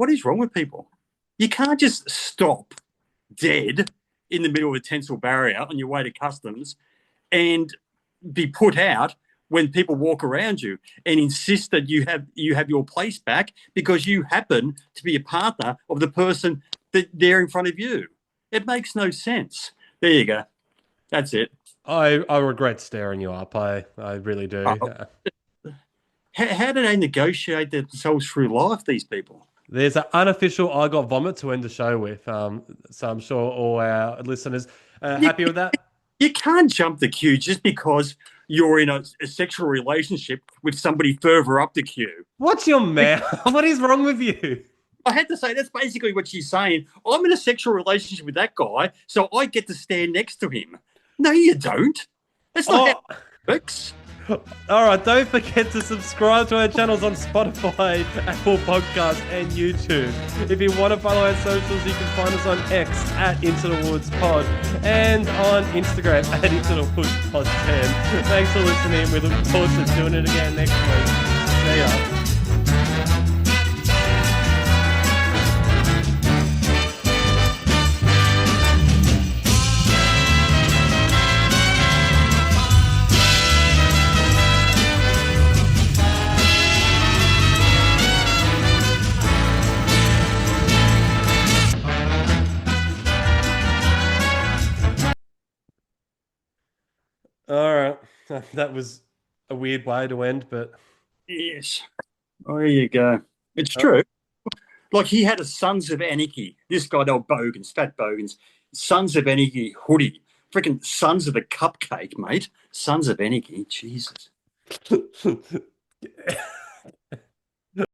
is wrong with people? You can't just stop dead in the middle of a tensile barrier on your way to customs and be put out when people walk around you and insist that you have your place back because you happen to be a partner of the person that they're in front of you. It makes no sense. There you go. That's it. I regret staring you up. I really do. How do they negotiate themselves through life, these people? There's an unofficial I got vomit to end the show with. So I'm sure all our listeners are happy with that. You can't jump the queue just because you're in a sexual relationship with somebody further up the queue. What's your mouth? What is wrong with you? I had to say, that's basically what she's saying. I'm in a sexual relationship with that guy, so I get to stand next to him. No, you don't. That's not how it works. All right, don't forget to subscribe to our channels on Spotify, Apple Podcasts, and YouTube. If you want to follow our socials, you can find us on X at Into the Woods Pod and on Instagram at Into the Woods Pod 10. Thanks for listening. We look forward to doing it again next week. See ya. All right. That was a weird way to end, but... Yes. There you go. It's true. Like, he had a Sons of Anarchy. This guy, they were Bogans, fat Bogans. Sons of Anarchy hoodie. Freaking Sons of the Cupcake, mate. Sons of Anarchy. Jesus.